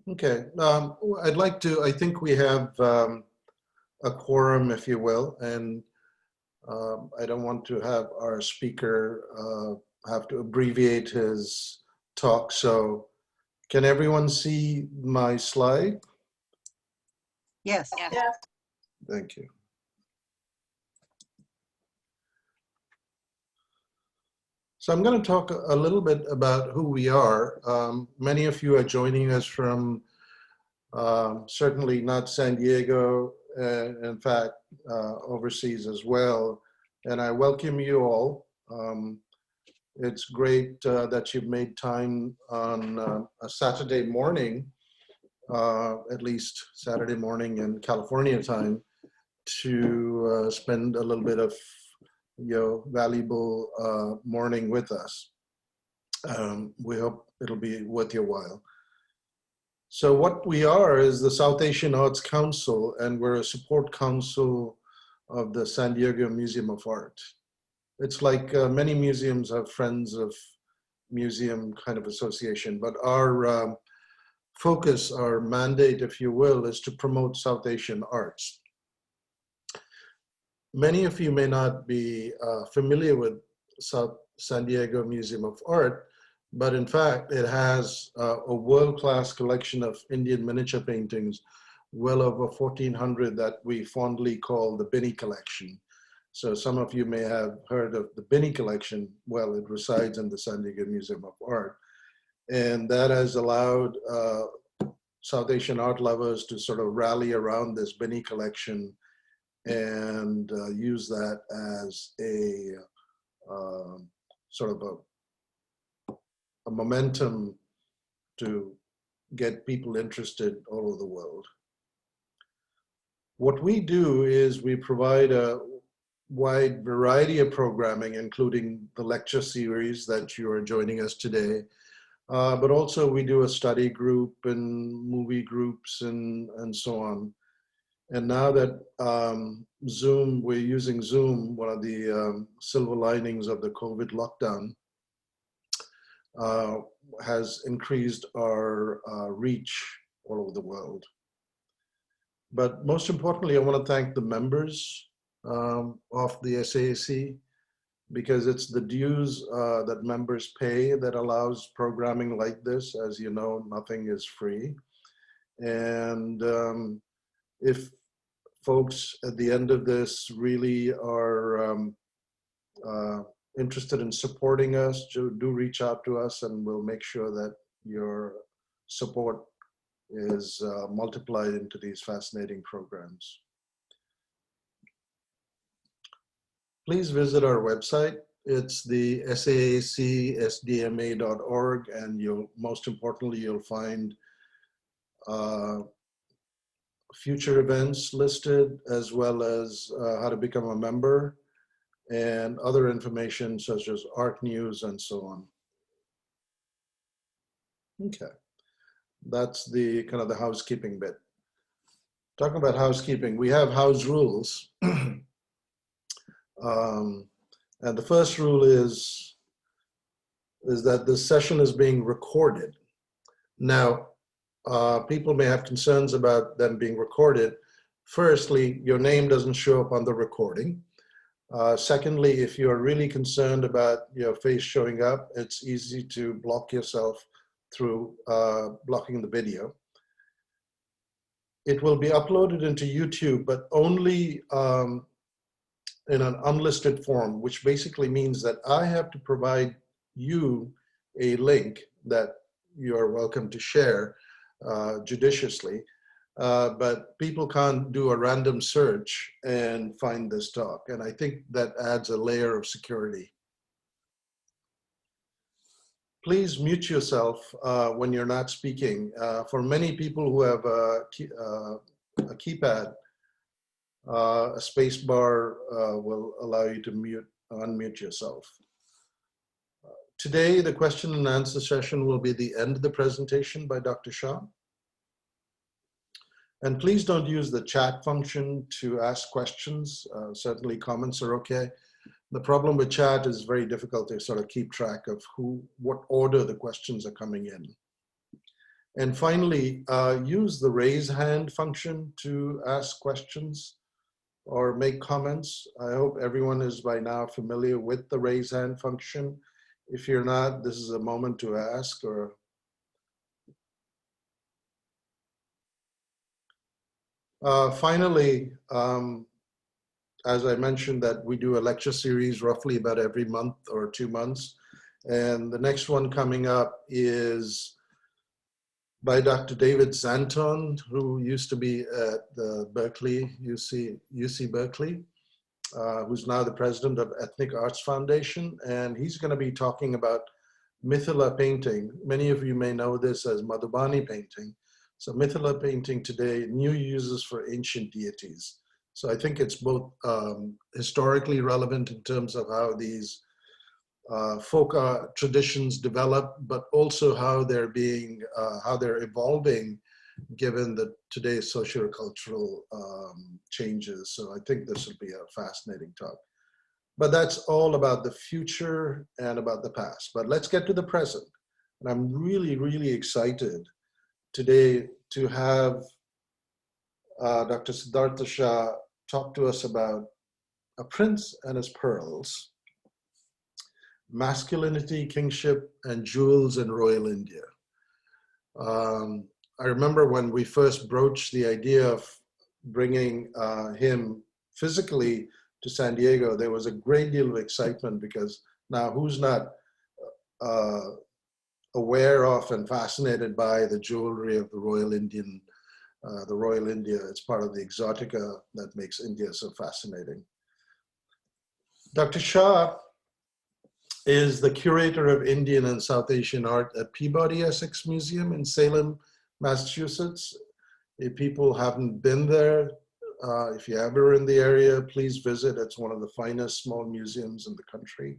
Okay, I'd like to, I think we have a quorum, if you will, and I don't want to have our speaker have to abbreviate his talk. So can everyone see my slide? Yes. Yes. Thank you. So I'm going to talk a little bit about who we are. Many of you are joining us from certainly not San Diego, in fact, overseas as well. And I welcome you all. It's great that you've made time on a Saturday morning, at least Saturday morning in California time, to spend a little bit of your valuable morning with us. We hope it'll be worth your while. So what we are is the South Asian Arts Council, and we're a support council of the San Diego Museum of Art. It's like many museums have Friends of Museum kind of association, but our focus, our mandate, if you will, is to promote South Asian arts. Many of you may not be familiar with South San Diego Museum of Art, but in fact, it has a world-class collection of Indian miniature paintings, well over 1,400 that we fondly call the Binney Collection. So some of you may have heard of the Binney Collection. Well, it resides in the San Diego Museum of Art. And that has allowed South Asian art lovers to sort of rally around this Binney Collection and use that as a sort of a momentum to get people interested all over the world. What we do is we provide a wide variety of programming, including the lecture series that you are joining us today, but also we do a study group and movie groups and so on. And now that Zoom, we're using Zoom, one of the silver linings of the COVID lockdown, has increased our reach all over the world. But most importantly, I want to thank the members of the SAAC, because it's the dues that members pay that allows programming like this. As you know, nothing is free. And if folks at the end of this really are interested in supporting us, do reach out to us, and we'll make sure that your support is multiplied into these fascinating programs. Please visit our website. It's the saacsdma.org, and most importantly, you'll find future events listed, as well as how to become a member and other information such as art news and so on. Okay, that's the kind of the housekeeping bit. Talking about housekeeping, we have house rules. And the first rule is that this session is being recorded. Now, people may have concerns about them being recorded. Firstly, your name doesn't show up on the recording. Secondly, if you're really concerned about your face showing up, it's easy to block yourself through blocking the video. It will be uploaded into YouTube, but only in an unlisted form, which basically means that I have to provide you a link that you are welcome to share judiciously, but people can't do a random search and find this talk. And I think that adds a layer of security. Please mute yourself when you're not speaking. For many people who have a keypad, a space bar will allow you to unmute yourself. Today, the question and answer session will be the end of the presentation by Dr. Shah. And please don't use the chat function to ask questions. Certainly comments are okay. The problem with chat is very difficult to sort of keep track of what order the questions are coming in. And finally, use the raise hand function to ask questions or make comments. I hope everyone is by now familiar with the raise hand function. If you're not, this is a moment to ask. Or finally, as I mentioned, that we do a lecture series roughly about every month or 2 months. And the next one coming up is by Dr. David Zanton, who used to be at the UC Berkeley, who's now the president of Ethnic Arts Foundation. And he's going to be talking about Mithila painting. Many of you may know this as Madhubani painting. So Mithila painting today, new uses for ancient deities. So I think it's both historically relevant in terms of how these folk traditions develop, but also how they're evolving given the today's sociocultural changes. So I think this will be a fascinating talk. But that's all about the future and about the past. But let's get to the present. And I'm really, really excited today to have Dr. Siddhartha Shah talk to us about A Prince and His Pearls, Masculinity, Kingship, and Jewels in Royal India. I remember when we first broached the idea of bringing him physically to San Diego, there was a great deal of excitement because now who's not aware of and fascinated by the jewelry of the Royal India? It's part of the exotica that makes India so fascinating. Dr. Shah is the curator of Indian and South Asian art at Peabody Essex Museum in Salem, Massachusetts. If people haven't been there, if you're ever in the area, please visit. It's one of the finest small museums in the country.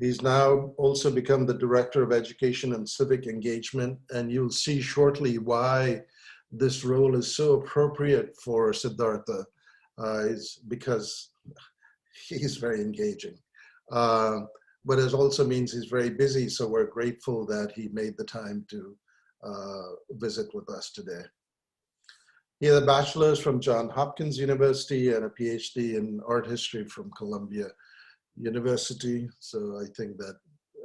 He's now also become the Director of Education and Civic Engagement, and you'll see shortly why this role is so appropriate for Siddhartha. It's because he's very engaging. But it also means he's very busy, so we're grateful that he made the time to visit with us today. He has a bachelor's from Johns Hopkins University and a PhD in art history from Columbia University, so I think that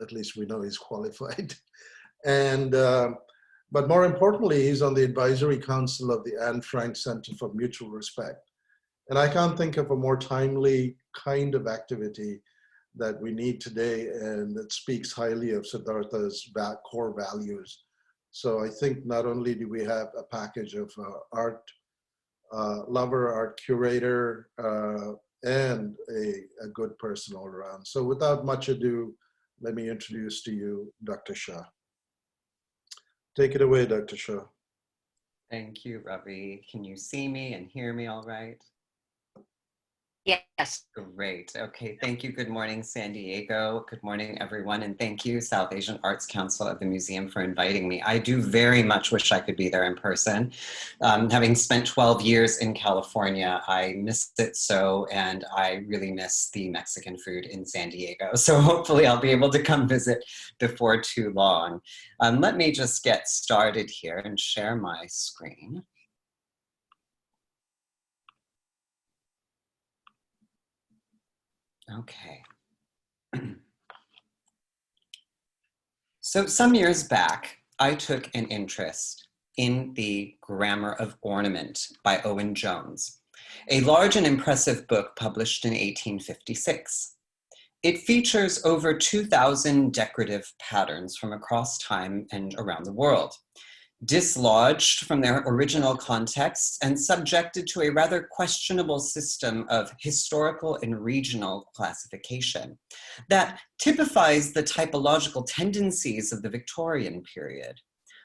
at least we know he's qualified. And but more importantly, he's on the advisory council of the Anne Frank Center for Mutual Respect. And I can't think of a more timely kind of activity that we need today, and that speaks highly of Siddhartha's core values. So I think not only do we have a package of art lover, art curator, and a good person all around. So without much ado, let me introduce to you Dr. Shah. Take it away, Dr. Shah. Thank you, Ravi. Can you see me and hear me all right? Yes. Great. Okay. Thank you. Good morning, San Diego. Good morning, everyone. And thank you, South Asian Arts Council of the museum, for inviting me. I do very much wish I could be there in person. Having spent 12 years in California, I miss it so, and I really miss the Mexican food in San Diego. So hopefully I'll be able to come visit before too long. Let me just get started here and share my screen. Okay. So some years back, I took an interest in the Grammar of Ornament by Owen Jones, a large and impressive book published in 1856. It features over 2,000 decorative patterns from across time and around the world, dislodged from their original contexts and subjected to a rather questionable system of historical and regional classification that typifies the typological tendencies of the Victorian period,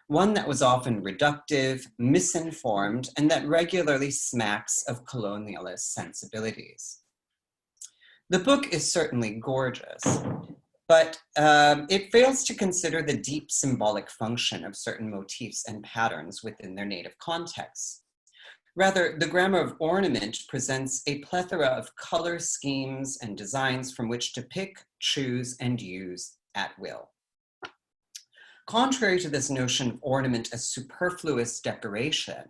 one that was often reductive, misinformed, and that regularly smacks of colonialist sensibilities. The book is certainly gorgeous, but it fails to consider the deep symbolic function of certain motifs and patterns within their native contexts. Rather, the Grammar of Ornament presents a plethora of color schemes and designs from which to pick, choose, and use at will. Contrary to this notion of ornament as superfluous decoration,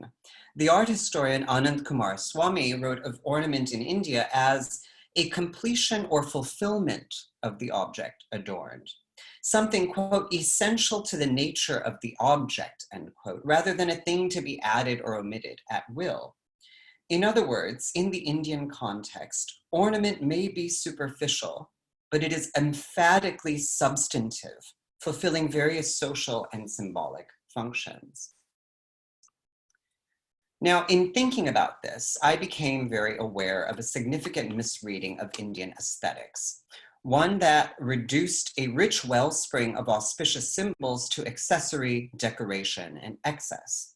the art historian Anand Kumar Swamy wrote of ornament in India as a completion or fulfillment of the object adorned. Something, quote, essential to the nature of the object, end quote, rather than a thing to be added or omitted at will. In other words, in the Indian context, ornament may be superficial, but it is emphatically substantive, fulfilling various social and symbolic functions. Now, in thinking about this, I became very aware of a significant misreading of Indian aesthetics, one that reduced a rich wellspring of auspicious symbols to accessory, decoration, and excess.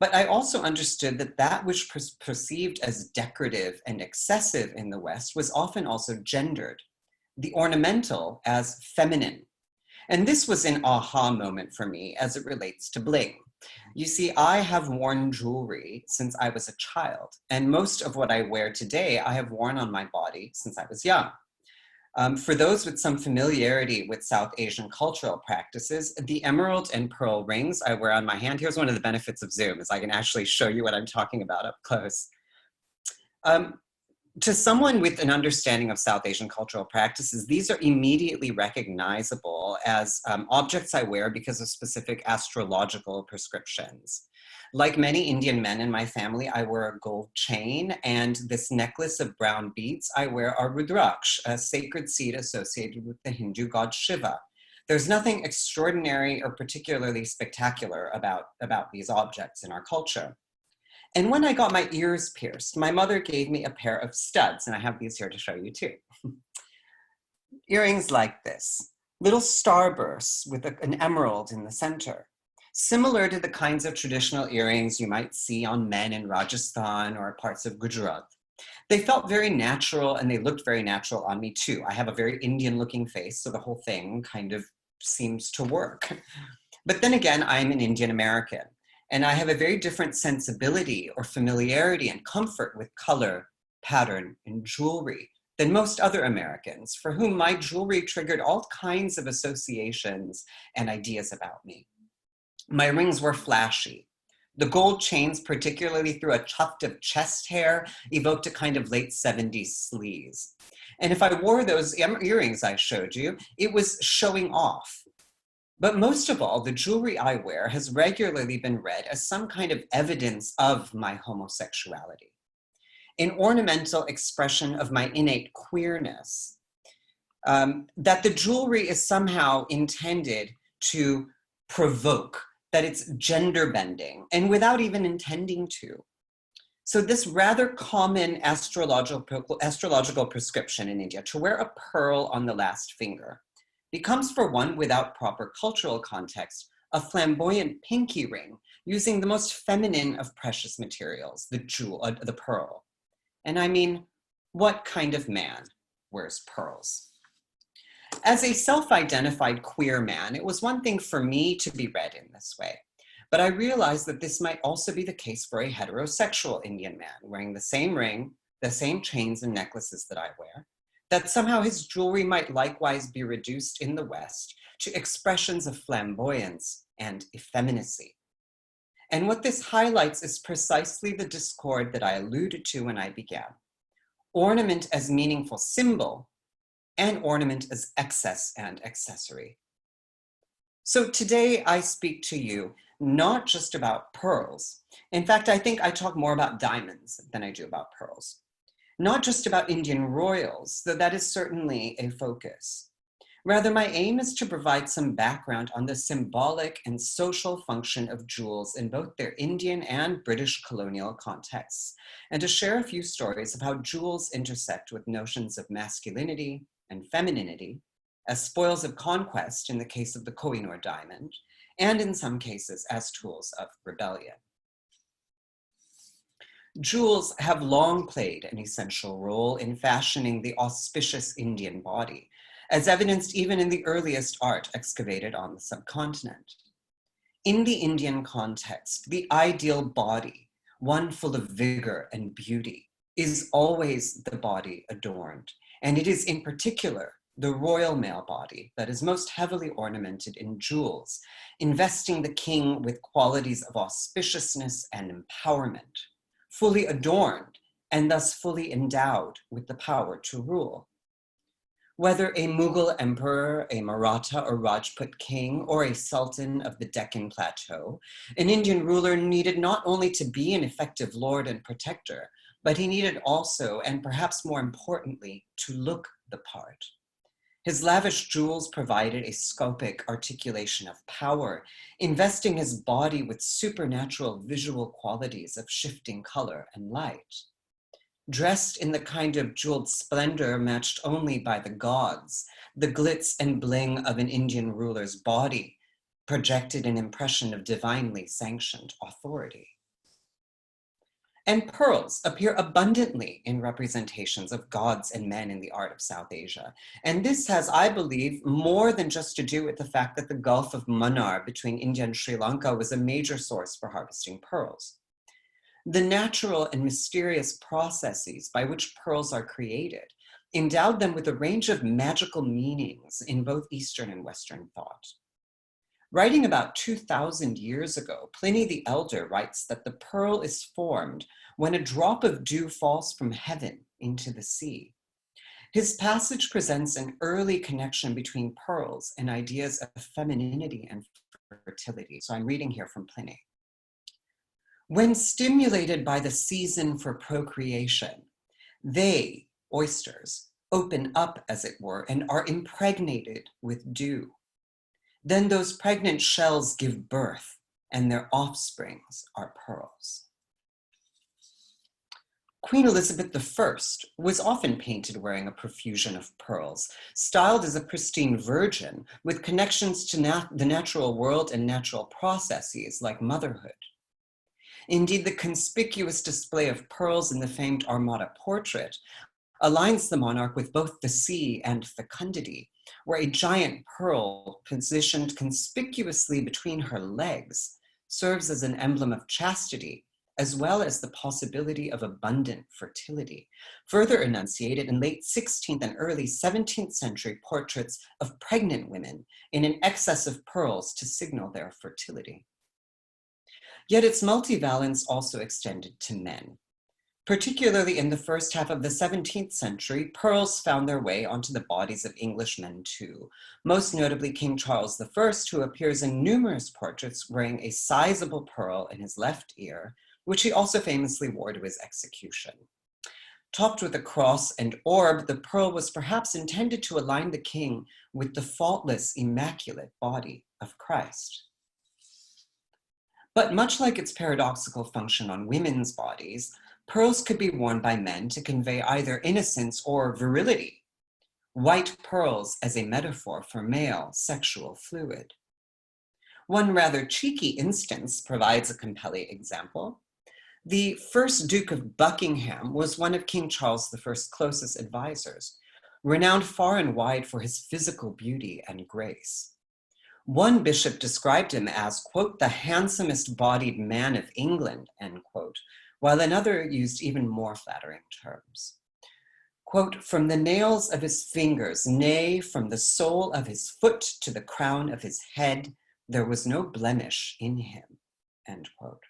But I also understood that that which was perceived as decorative and excessive in the West was often also gendered, the ornamental as feminine. And this was an aha moment for me as it relates to bling. You see, I have worn jewelry since I was a child, and most of what I wear today, I have worn on my body since I was young. For those with some familiarity with South Asian cultural practices, the emerald and pearl rings I wear on my hand, here's one of the benefits of Zoom, is I can actually show you what I'm talking about up close. To someone with an understanding of South Asian cultural practices, these are immediately recognizable as objects I wear because of specific astrological prescriptions. Like many Indian men in my family, I wear a gold chain, and this necklace of brown beads I wear are rudraksh, a sacred seed associated with the Hindu god Shiva. There's nothing extraordinary or particularly spectacular about these objects in our culture. And when I got my ears pierced, my mother gave me a pair of studs, and I have these here to show you too. Earrings like this, little starbursts with an emerald in the center, similar to the kinds of traditional earrings you might see on men in Rajasthan or parts of Gujarat. They felt very natural, and they looked very natural on me too. I have a very Indian looking face, so the whole thing kind of seems to work. But then again, I'm an Indian American, and I have a very different sensibility or familiarity and comfort with color, pattern, and jewelry than most other Americans, for whom my jewelry triggered all kinds of associations and ideas about me. My rings were flashy. The gold chains, particularly through a tuft of chest hair, evoked a kind of late 70s sleaze. And if I wore those earrings I showed you, it was showing off. But most of all, the jewelry I wear has regularly been read as some kind of evidence of my homosexuality, an ornamental expression of my innate queerness, that the jewelry is somehow intended to provoke, that it's gender bending, and without even intending to. So this rather common astrological prescription in India to wear a pearl on the last finger becomes, for one without proper cultural context, a flamboyant pinky ring using the most feminine of precious materials, the pearl. And I mean, what kind of man wears pearls? As a self-identified queer man, it was one thing for me to be read in this way, but I realized that this might also be the case for a heterosexual Indian man wearing the same ring, the same chains and necklaces that I wear, that somehow his jewelry might likewise be reduced in the West to expressions of flamboyance and effeminacy. And what this highlights is precisely the discord that I alluded to when I began. Ornament as meaningful symbol, and ornament as excess and accessory. So today I speak to you not just about pearls. In fact, I think I talk more about diamonds than I do about pearls. Not just about Indian royals, though that is certainly a focus. Rather, my aim is to provide some background on the symbolic and social function of jewels in both their Indian and British colonial contexts, and to share a few stories of how jewels intersect with notions of masculinity and femininity as spoils of conquest in the case of the Kohinoor diamond, and in some cases as tools of rebellion. Jewels have long played an essential role in fashioning the auspicious Indian body, as evidenced even in the earliest art excavated on the subcontinent. In the Indian context, the ideal body, one full of vigor and beauty, is always the body adorned, and it is in particular the royal male body that is most heavily ornamented in jewels, investing the king with qualities of auspiciousness and empowerment, fully adorned and thus fully endowed with the power to rule. Whether a Mughal emperor, a Maratha or Rajput king, or a sultan of the Deccan Plateau, an Indian ruler needed not only to be an effective lord and protector, but he needed also, and perhaps more importantly, to look the part. His lavish jewels provided a scopic articulation of power, investing his body with supernatural visual qualities of shifting color and light. Dressed in the kind of jeweled splendor matched only by the gods, the glitz and bling of an Indian ruler's body projected an impression of divinely sanctioned authority. And pearls appear abundantly in representations of gods and men in the art of South Asia. And this has, I believe, more than just to do with the fact that the Gulf of Mannar between India and Sri Lanka was a major source for harvesting pearls. The natural and mysterious processes by which pearls are created endowed them with a range of magical meanings in both Eastern and Western thought. Writing about 2,000 years ago, Pliny the Elder writes that the pearl is formed when a drop of dew falls from heaven into the sea. His passage presents an early connection between pearls and ideas of femininity and fertility. So I'm reading here from Pliny. When stimulated by the season for procreation, they, oysters, open up, as it were, and are impregnated with dew. Then those pregnant shells give birth, and their offsprings are pearls. Queen Elizabeth I was often painted wearing a profusion of pearls, styled as a pristine virgin with connections to the natural world and natural processes like motherhood. Indeed, the conspicuous display of pearls in the famed Armada portrait aligns the monarch with both the sea and fecundity, where a giant pearl positioned conspicuously between her legs serves as an emblem of chastity, as well as the possibility of abundant fertility, further enunciated in late 16th and early 17th century portraits of pregnant women in an excess of pearls to signal their fertility. Yet its multivalence also extended to men. Particularly in the first half of the 17th century, pearls found their way onto the bodies of English men too, most notably King Charles I, who appears in numerous portraits wearing a sizable pearl in his left ear, which he also famously wore to his execution. Topped with a cross and orb, the pearl was perhaps intended to align the king with the faultless, immaculate body of Christ. But much like its paradoxical function on women's bodies, pearls could be worn by men to convey either innocence or virility. White pearls as a metaphor for male sexual fluid. One rather cheeky instance provides a compelling example. The first Duke of Buckingham was one of King Charles I's closest advisors, renowned far and wide for his physical beauty and grace. One bishop described him as, quote, the handsomest bodied man of England, end quote, while another used even more flattering terms. Quote, from the nails of his fingers, nay, from the sole of his foot to the crown of his head, there was no blemish in him, end quote.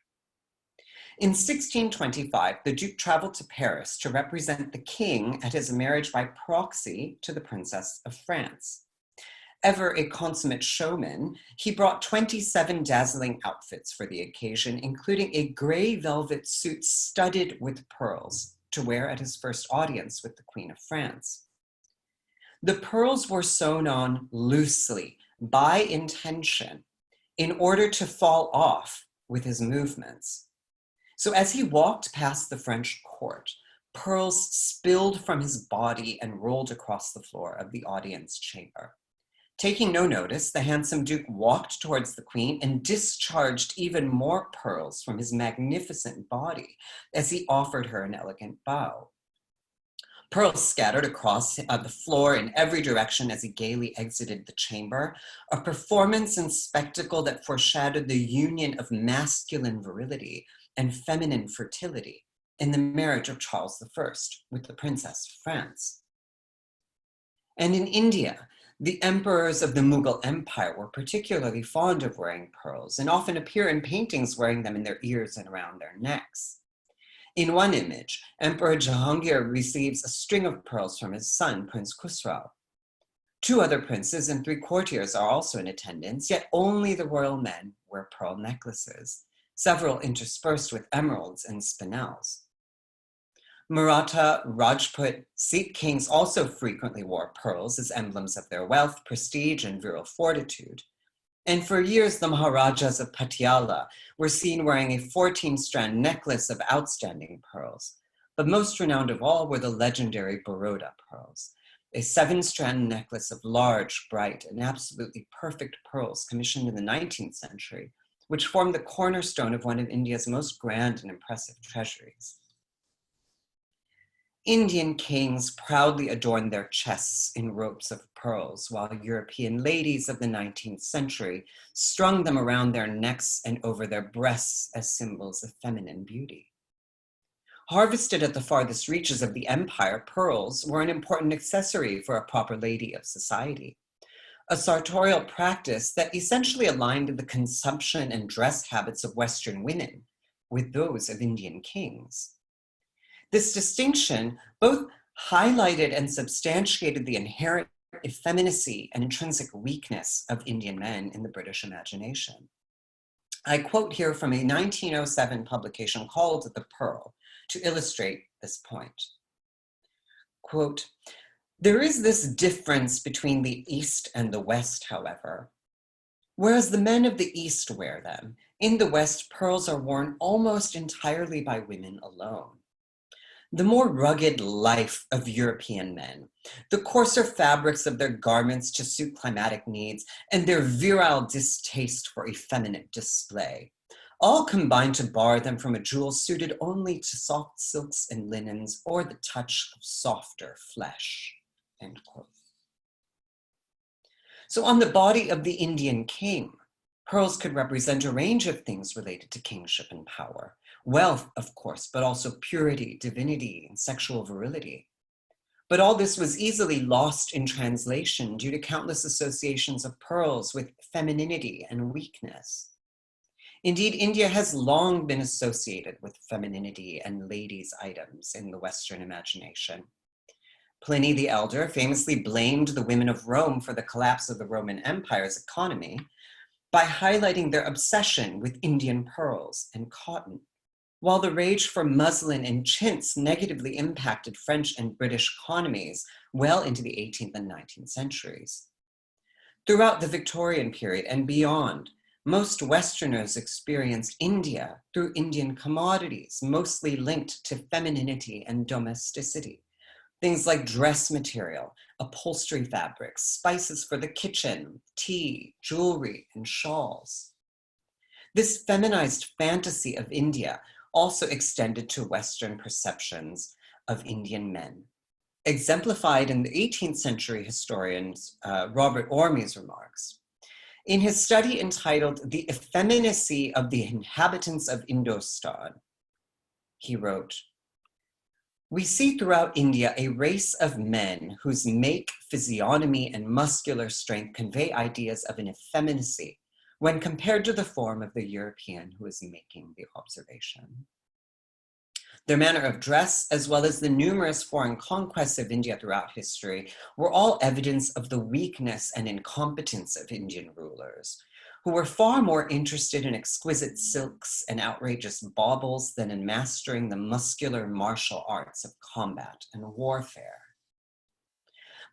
In 1625, the Duke traveled to Paris to represent the king at his marriage by proxy to the Princess of France. Ever a consummate showman, he brought 27 dazzling outfits for the occasion, including a gray velvet suit studded with pearls to wear at his first audience with the Queen of France. The pearls were sewn on loosely, by intention, in order to fall off with his movements. So as he walked past the French court, pearls spilled from his body and rolled across the floor of the audience chamber. Taking no notice, the handsome Duke walked towards the Queen and discharged even more pearls from his magnificent body as he offered her an elegant bow. Pearls scattered across the floor in every direction as he gaily exited the chamber, a performance and spectacle that foreshadowed the union of masculine virility and feminine fertility in the marriage of Charles I with the Princess of France. And in India, the emperors of the Mughal Empire were particularly fond of wearing pearls and often appear in paintings wearing them in their ears and around their necks. In one image, Emperor Jahangir receives a string of pearls from his son, Prince Khusrau. Two other princes and 3 courtiers are also in attendance, yet only the royal men wear pearl necklaces, several interspersed with emeralds and spinels. Maratha, Rajput, Sikh kings also frequently wore pearls as emblems of their wealth, prestige, and virile fortitude. And for years, the Maharajas of Patiala were seen wearing a 14-strand necklace of outstanding pearls. But most renowned of all were the legendary Baroda pearls, a 7-strand necklace of large, bright, and absolutely perfect pearls commissioned in the 19th century, which formed the cornerstone of one of India's most grand and impressive treasuries. Indian kings proudly adorned their chests in ropes of pearls, while European ladies of the 19th century strung them around their necks and over their breasts as symbols of feminine beauty. Harvested at the farthest reaches of the empire, pearls were an important accessory for a proper lady of society, a sartorial practice that essentially aligned the consumption and dress habits of Western women with those of Indian kings. This distinction both highlighted and substantiated the inherent effeminacy and intrinsic weakness of Indian men in the British imagination. I quote here from a 1907 publication called The Pearl to illustrate this point. Quote, "There is this difference between the East and the West, however. Whereas the men of the East wear them, in the West, pearls are worn almost entirely by women alone. The more rugged life of European men, the coarser fabrics of their garments to suit climatic needs, and their virile distaste for effeminate display, all combine to bar them from a jewel suited only to soft silks and linens or the touch of softer flesh." End quote. So on the body of the Indian king, pearls could represent a range of things related to kingship and power. Wealth, of course, but also purity, divinity, and sexual virility. But all this was easily lost in translation due to countless associations of pearls with femininity and weakness. Indeed, India has long been associated with femininity and ladies' items in the Western imagination. Pliny the Elder famously blamed the women of Rome for the collapse of the Roman Empire's economy by highlighting their obsession with Indian pearls and cotton, while the rage for muslin and chintz negatively impacted French and British economies well into the 18th and 19th centuries. Throughout the Victorian period and beyond, most Westerners experienced India through Indian commodities, mostly linked to femininity and domesticity. Things like dress material, upholstery fabrics, spices for the kitchen, tea, jewelry, and shawls. This feminized fantasy of India also extended to Western perceptions of Indian men, exemplified in the 18th century historian Robert Orme's remarks. In his study entitled The Effeminacy of the Inhabitants of Indostan, he wrote, "We see throughout India a race of men whose make, physiognomy, and muscular strength convey ideas of an effeminacy when compared to the form of the European who is making the observation. Their manner of dress, as well as the numerous foreign conquests of India throughout history, were all evidence of the weakness and incompetence of Indian rulers, who were far more interested in exquisite silks and outrageous baubles than in mastering the muscular martial arts of combat and warfare."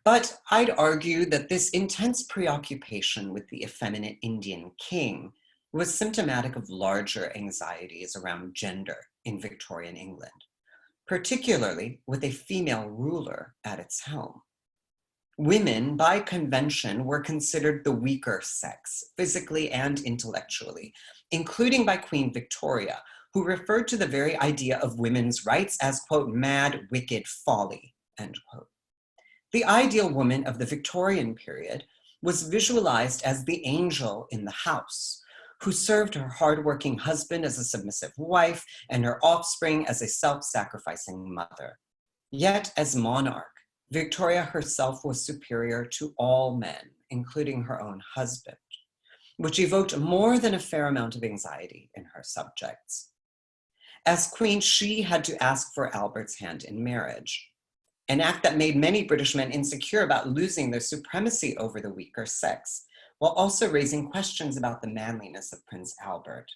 But I'd argue that this intense preoccupation with the effeminate Indian king was symptomatic of larger anxieties around gender in Victorian England, particularly with a female ruler at its helm. Women, by convention, were considered the weaker sex, physically and intellectually, including by Queen Victoria, who referred to the very idea of women's rights as, quote, "mad, wicked folly," end quote. The ideal woman of the Victorian period was visualized as the angel in the house, who served her hardworking husband as a submissive wife and her offspring as a self-sacrificing mother. Yet as monarch, Victoria herself was superior to all men, including her own husband, which evoked more than a fair amount of anxiety in her subjects. As queen, she had to ask for Albert's hand in marriage, an act that made many British men insecure about losing their supremacy over the weaker sex, while also raising questions about the manliness of Prince Albert.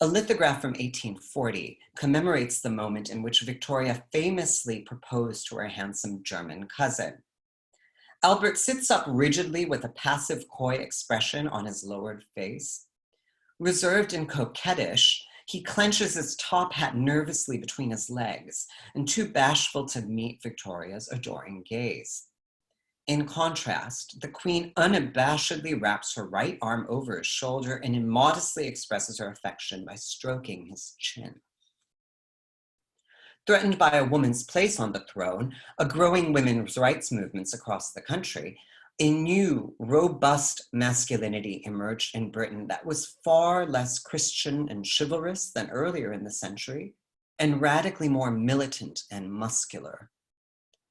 A lithograph from 1840 commemorates the moment in which Victoria famously proposed to her handsome German cousin. Albert sits up rigidly with a passive, coy expression on his lowered face. Reserved and coquettish, he clenches his top hat nervously between his legs and too bashful to meet Victoria's adoring gaze. In contrast, the queen unabashedly wraps her right arm over his shoulder and immodestly expresses her affection by stroking his chin. Threatened by a woman's place on the throne, a growing women's rights movements across the country, a new, robust masculinity emerged in Britain that was far less Christian and chivalrous than earlier in the century, and radically more militant and muscular.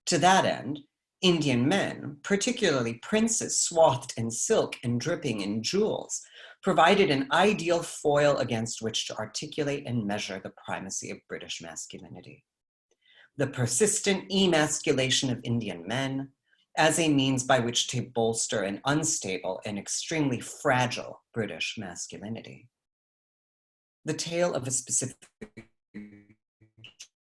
To that end, Indian men, particularly princes swathed in silk and dripping in jewels, provided an ideal foil against which to articulate and measure the primacy of British masculinity. The persistent emasculation of Indian men as a means by which to bolster an unstable and extremely fragile British masculinity. The tale of a specific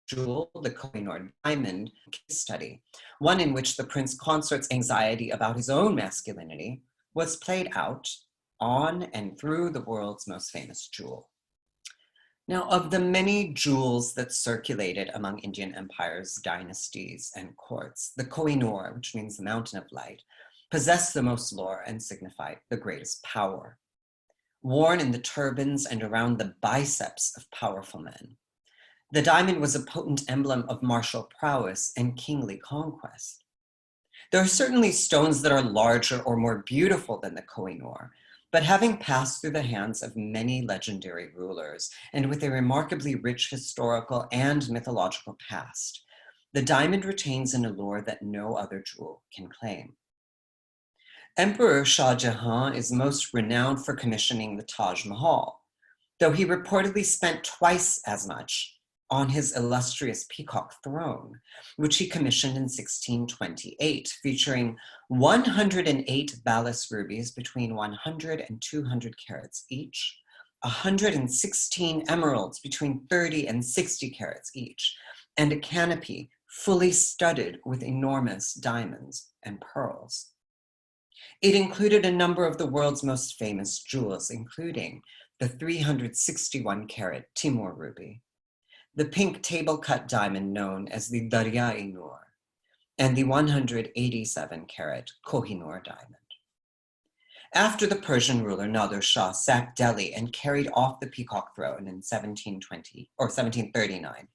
jewel, the Koh-i-Noor diamond case study, one in which the prince consort's anxiety about his own masculinity was played out on and through the world's most famous jewel. Now, of the many jewels that circulated among Indian empires, dynasties, and courts, the Koh-i-Noor, which means the mountain of light, possessed the most lore and signified the greatest power. Worn in the turbans and around the biceps of powerful men, the diamond was a potent emblem of martial prowess and kingly conquest. There are certainly stones that are larger or more beautiful than the Koh-i-Noor, but having passed through the hands of many legendary rulers and with a remarkably rich historical and mythological past, the diamond retains an allure that no other jewel can claim. Emperor Shah Jahan is most renowned for commissioning the Taj Mahal, though he reportedly spent twice as much on his illustrious peacock throne, which he commissioned in 1628, featuring 108 balas rubies between 100 and 200 carats each, 116 emeralds between 30 and 60 carats each, and a canopy fully studded with enormous diamonds and pearls. It included a number of the world's most famous jewels, including the 361-carat Timur ruby, the pink table-cut diamond known as the Darya-i-Noor, and the 187-carat Koh-i-Noor diamond. After the Persian ruler Nader Shah sacked Delhi and carried off the peacock throne in 1739,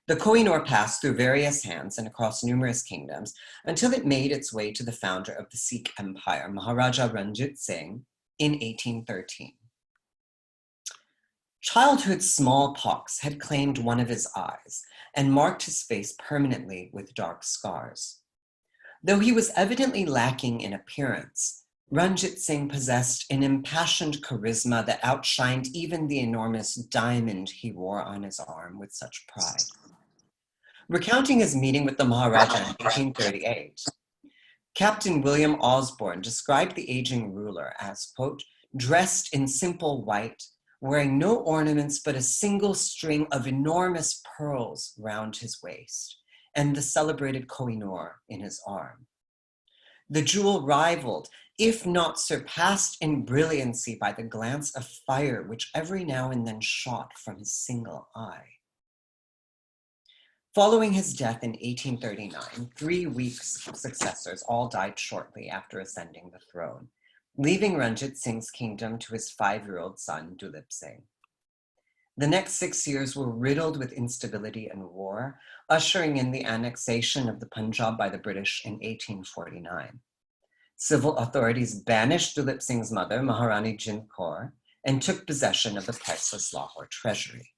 the Koh-i-Noor passed through various hands and across numerous kingdoms until it made its way to the founder of the Sikh Empire, Maharaja Ranjit Singh, in 1813. Childhood smallpox had claimed one of his eyes and marked his face permanently with dark scars. Though he was evidently lacking in appearance, Ranjit Singh possessed an impassioned charisma that outshined even the enormous diamond he wore on his arm with such pride. Recounting his meeting with the Maharaja in 1838, Captain William Osborne described the aging ruler as, quote, dressed in simple white, wearing no ornaments but a single string of enormous pearls round his waist, and the celebrated Koh-i-Noor in his arm. The jewel rivaled, if not surpassed in brilliancy by the glance of fire which every now and then shot from his single eye. Following his death in 1839, 3 weak successors all died shortly after ascending the throne, leaving Ranjit Singh's kingdom to his 5-year-old son, Dulip Singh. The next 6 years were riddled with instability and war, ushering in the annexation of the Punjab by the British in 1849. Civil authorities banished Dulip Singh's mother, Maharani Jind Kaur, and took possession of the priceless Lahore treasury.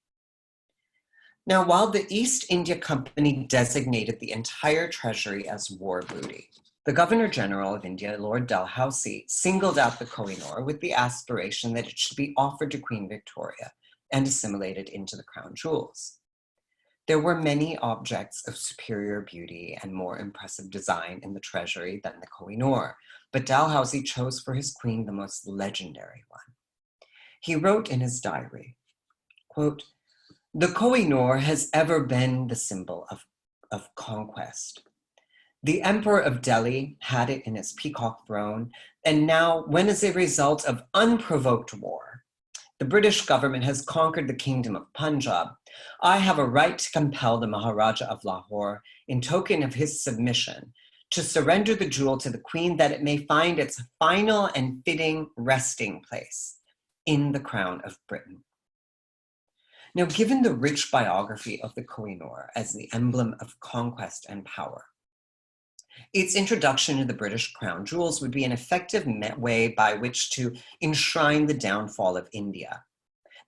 Now, while the East India Company designated the entire treasury as war booty, the Governor General of India, Lord Dalhousie, singled out the Kohinoor with the aspiration that it should be offered to Queen Victoria and assimilated into the crown jewels. There were many objects of superior beauty and more impressive design in the treasury than the Kohinoor, but Dalhousie chose for his queen the most legendary one. He wrote in his diary, quote, "The Kohinoor has ever been the symbol of conquest. The Emperor of Delhi had it in his peacock throne, and now, when as a result of unprovoked war, the British government has conquered the kingdom of Punjab, I have a right to compel the Maharaja of Lahore, in token of his submission, to surrender the jewel to the Queen that it may find its final and fitting resting place in the crown of Britain." Now, given the rich biography of the Kohinoor as the emblem of conquest and power, its introduction to the British crown jewels would be an effective way by which to enshrine the downfall of India.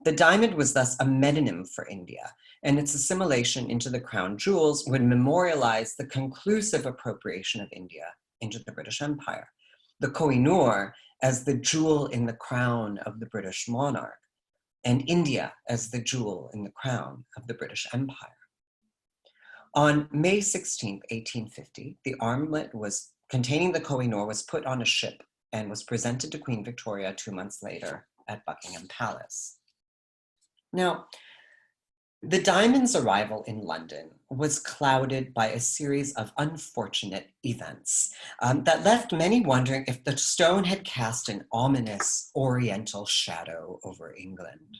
The diamond was thus a metonym for India, and its assimilation into the crown jewels would memorialize the conclusive appropriation of India into the British Empire, the Kohinoor as the jewel in the crown of the British monarch, and India as the jewel in the crown of the British Empire. On May 16, 1850, the armlet containing the Kohinoor was put on a ship and was presented to Queen Victoria 2 months later at Buckingham Palace. Now, the diamond's arrival in London was clouded by a series of unfortunate events that left many wondering if the stone had cast an ominous oriental shadow over England.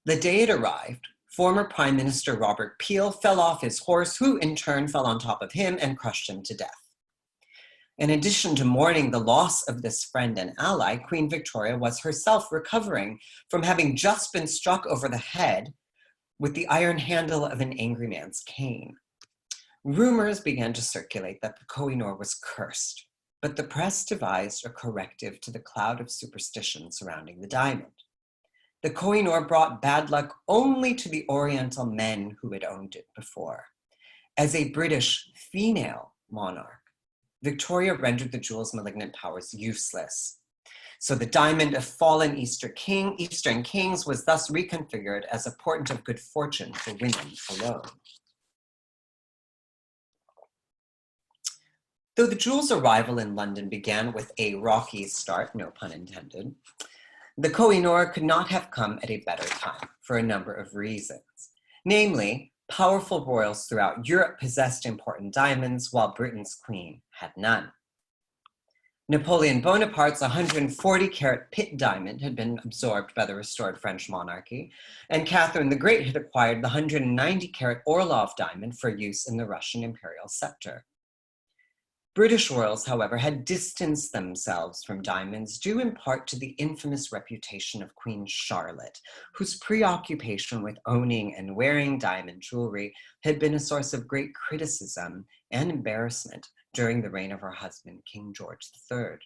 The day it arrived, former Prime Minister Robert Peel fell off his horse, who in turn fell on top of him and crushed him to death. In addition to mourning the loss of this friend and ally, Queen Victoria was herself recovering from having just been struck over the head with the iron handle of an angry man's cane. Rumors began to circulate that the Kohinoor was cursed, but the press devised a corrective to the cloud of superstition surrounding the diamond. The Kohinoor brought bad luck only to the Oriental men who had owned it before. As a British female monarch, Victoria rendered the jewel's malignant powers useless. So the diamond of fallen Eastern kings was thus reconfigured as a portent of good fortune for women alone. Though the jewel's arrival in London began with a rocky start, no pun intended, the Kohinoor could not have come at a better time for a number of reasons. Namely, powerful royals throughout Europe possessed important diamonds, while Britain's queen had none. Napoleon Bonaparte's 140-carat Pitt diamond had been absorbed by the restored French monarchy, and Catherine the Great had acquired the 190-carat Orlov diamond for use in the Russian imperial scepter. British royals, however, had distanced themselves from diamonds due in part to the infamous reputation of Queen Charlotte, whose preoccupation with owning and wearing diamond jewelry had been a source of great criticism and embarrassment during the reign of her husband, King George III.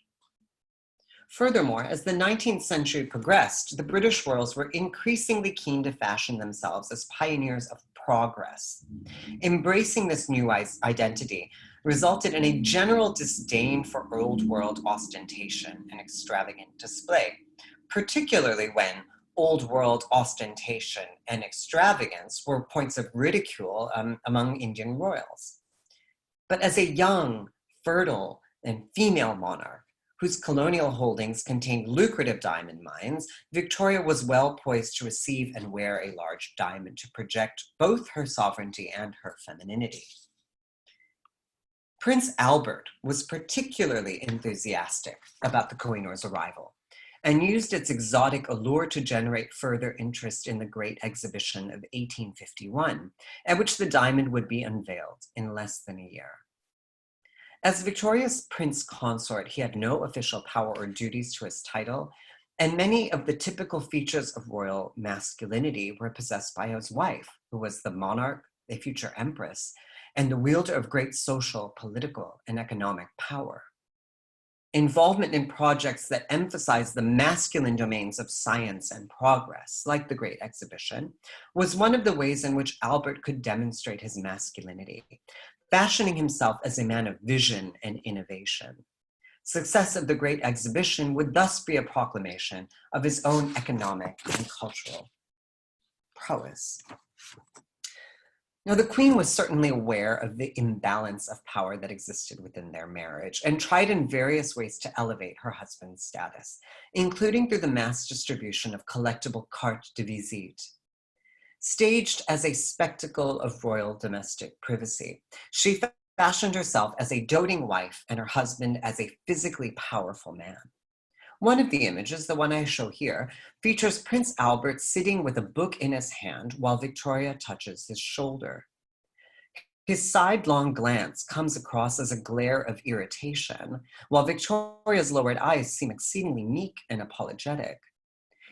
Furthermore, as the 19th century progressed, the British royals were increasingly keen to fashion themselves as pioneers of progress. Embracing this new identity resulted in a general disdain for old world ostentation and extravagant display, particularly when old world ostentation and extravagance were points of ridicule among Indian royals. But as a young, fertile, and female monarch, whose colonial holdings contained lucrative diamond mines, Victoria was well poised to receive and wear a large diamond to project both her sovereignty and her femininity. Prince Albert was particularly enthusiastic about the Kohinoor's arrival and used its exotic allure to generate further interest in the Great Exhibition of 1851, at which the diamond would be unveiled in less than a year. As Victoria's prince consort, he had no official power or duties to his title, and many of the typical features of royal masculinity were possessed by his wife, who was the monarch, a future empress, and the wielder of great social, political, and economic power. Involvement in projects that emphasize the masculine domains of science and progress, like the Great Exhibition, was one of the ways in which Albert could demonstrate his masculinity, fashioning himself as a man of vision and innovation. Success of the Great Exhibition would thus be a proclamation of his own economic and cultural prowess. Now, the Queen was certainly aware of the imbalance of power that existed within their marriage and tried in various ways to elevate her husband's status, including through the mass distribution of collectible cartes de visite. Staged as a spectacle of royal domestic privacy, she fashioned herself as a doting wife and her husband as a physically powerful man. One of the images, the one I show here, features Prince Albert sitting with a book in his hand while Victoria touches his shoulder. His sidelong glance comes across as a glare of irritation, while Victoria's lowered eyes seem exceedingly meek and apologetic.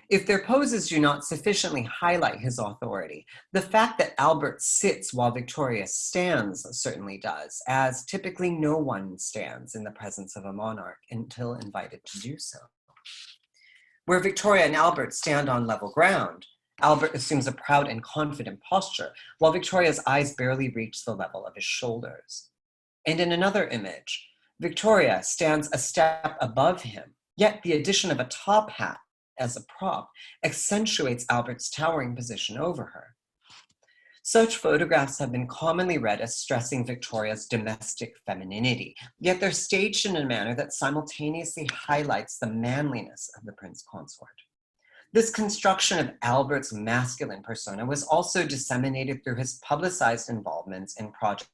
If their poses do not sufficiently highlight his authority, the fact that Albert sits while Victoria stands certainly does, as typically no one stands in the presence of a monarch until invited to do so. Where Victoria and Albert stand on level ground, Albert assumes a proud and confident posture, while Victoria's eyes barely reach the level of his shoulders. And in another image, Victoria stands a step above him, yet the addition of a top hat as a prop accentuates Albert's towering position over her. Such photographs have been commonly read as stressing Victoria's domestic femininity, yet they're staged in a manner that simultaneously highlights the manliness of the prince consort. This construction of Albert's masculine persona was also disseminated through his publicized involvements in projects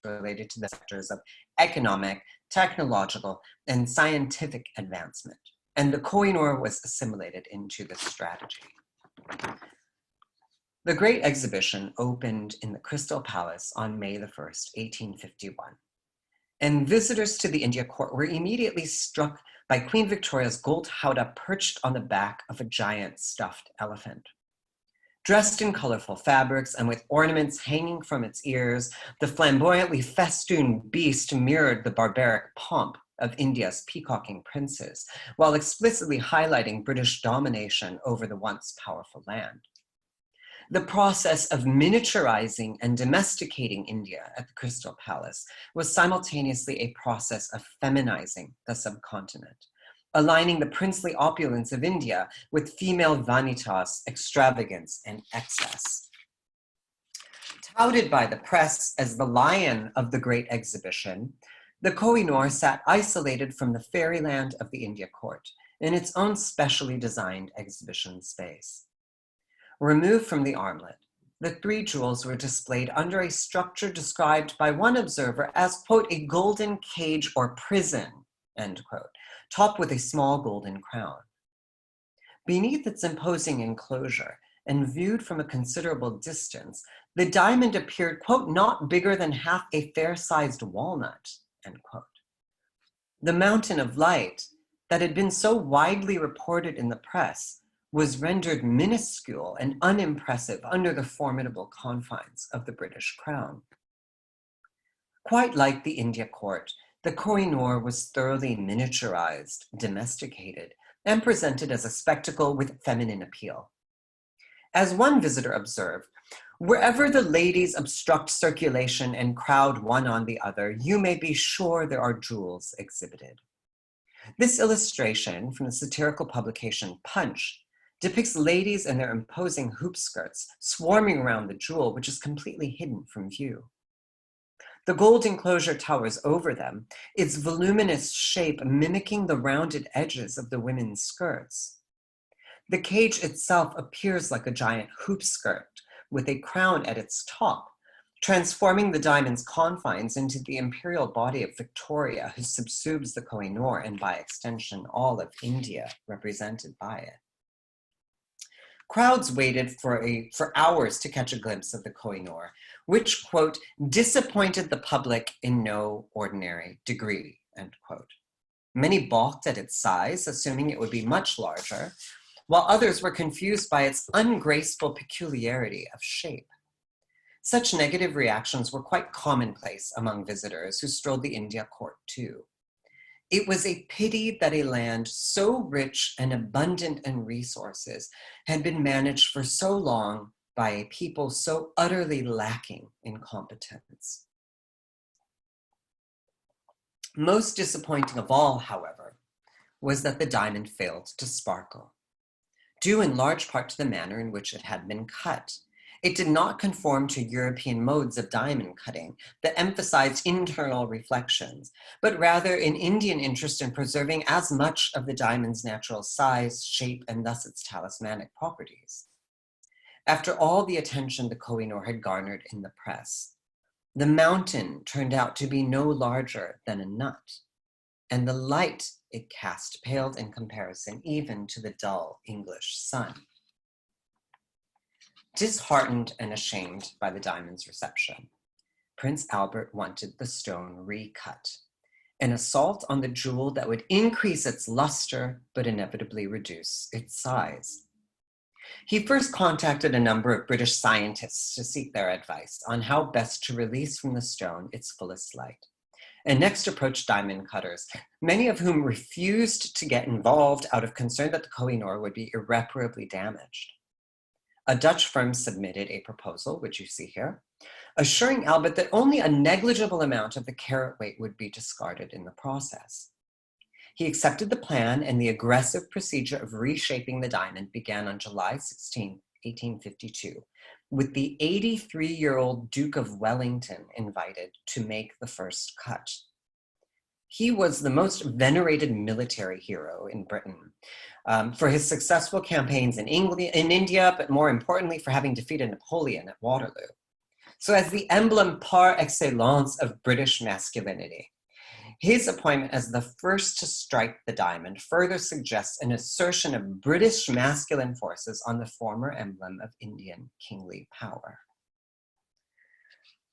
related to the sectors of economic, technological, and scientific advancement, and the Koh-i-Noor was assimilated into the strategy. The Great Exhibition opened in the Crystal Palace on May 1st, 1851, and visitors to the India Court were immediately struck by Queen Victoria's gold howdah perched on the back of a giant stuffed elephant. Dressed in colorful fabrics and with ornaments hanging from its ears, the flamboyantly festooned beast mirrored the barbaric pomp of India's peacocking princes, while explicitly highlighting British domination over the once powerful land. The process of miniaturizing and domesticating India at the Crystal Palace was simultaneously a process of feminizing the subcontinent, aligning the princely opulence of India with female vanitas, extravagance, and excess. Touted by the press as the lion of the Great Exhibition, the Koh-i-Noor sat isolated from the fairyland of the India Court in its own specially designed exhibition space. Removed from the armlet, the three jewels were displayed under a structure described by one observer as, quote, a golden cage or prison, end quote, topped with a small golden crown. Beneath its imposing enclosure, and viewed from a considerable distance, the diamond appeared, quote, not bigger than half a fair-sized walnut, end quote. The mountain of light that had been so widely reported in the press was rendered minuscule and unimpressive under the formidable confines of the British crown. Quite like the India Court, the Koh-i-Noor was thoroughly miniaturized, domesticated, and presented as a spectacle with feminine appeal. As one visitor observed, wherever the ladies obstruct circulation and crowd one on the other, you may be sure there are jewels exhibited. This illustration from the satirical publication Punch depicts ladies in their imposing hoop skirts swarming around the jewel, which is completely hidden from view. The gold enclosure towers over them, its voluminous shape mimicking the rounded edges of the women's skirts. The cage itself appears like a giant hoop skirt with a crown at its top, transforming the diamond's confines into the imperial body of Victoria, who subsumes the Koh-i-Noor and by extension all of India represented by it. Crowds waited for hours to catch a glimpse of the Koh-i-Noor, which, quote, disappointed the public in no ordinary degree, end quote. Many balked at its size, assuming it would be much larger, while others were confused by its ungraceful peculiarity of shape. Such negative reactions were quite commonplace among visitors who strolled the India Court too. It was a pity that a land so rich and abundant in resources had been managed for so long by a people so utterly lacking in competence. Most disappointing of all, however, was that the diamond failed to sparkle, due in large part to the manner in which it had been cut. It did not conform to European modes of diamond cutting that emphasized internal reflections, but rather an Indian interest in preserving as much of the diamond's natural size, shape, and thus its talismanic properties. After all the attention the Kohinoor had garnered in the press, the mountain turned out to be no larger than a nut, and the light it cast paled in comparison even to the dull English sun. Disheartened and ashamed by the diamond's reception, Prince Albert wanted the stone recut, an assault on the jewel that would increase its luster but inevitably reduce its size. He first contacted a number of British scientists to seek their advice on how best to release from the stone its fullest light, and next approached diamond cutters, many of whom refused to get involved out of concern that the Kohinoor would be irreparably damaged. A Dutch firm submitted a proposal, which you see here, assuring Albert that only a negligible amount of the carat weight would be discarded in the process. He accepted the plan, and the aggressive procedure of reshaping the diamond began on July 16, 1852, with the 83-year-old Duke of Wellington invited to make the first cut. He was the most venerated military hero in Britain for his successful campaigns in India, but more importantly for having defeated Napoleon at Waterloo. So as the emblem par excellence of British masculinity, his appointment as the first to strike the diamond further suggests an assertion of British masculine forces on the former emblem of Indian kingly power.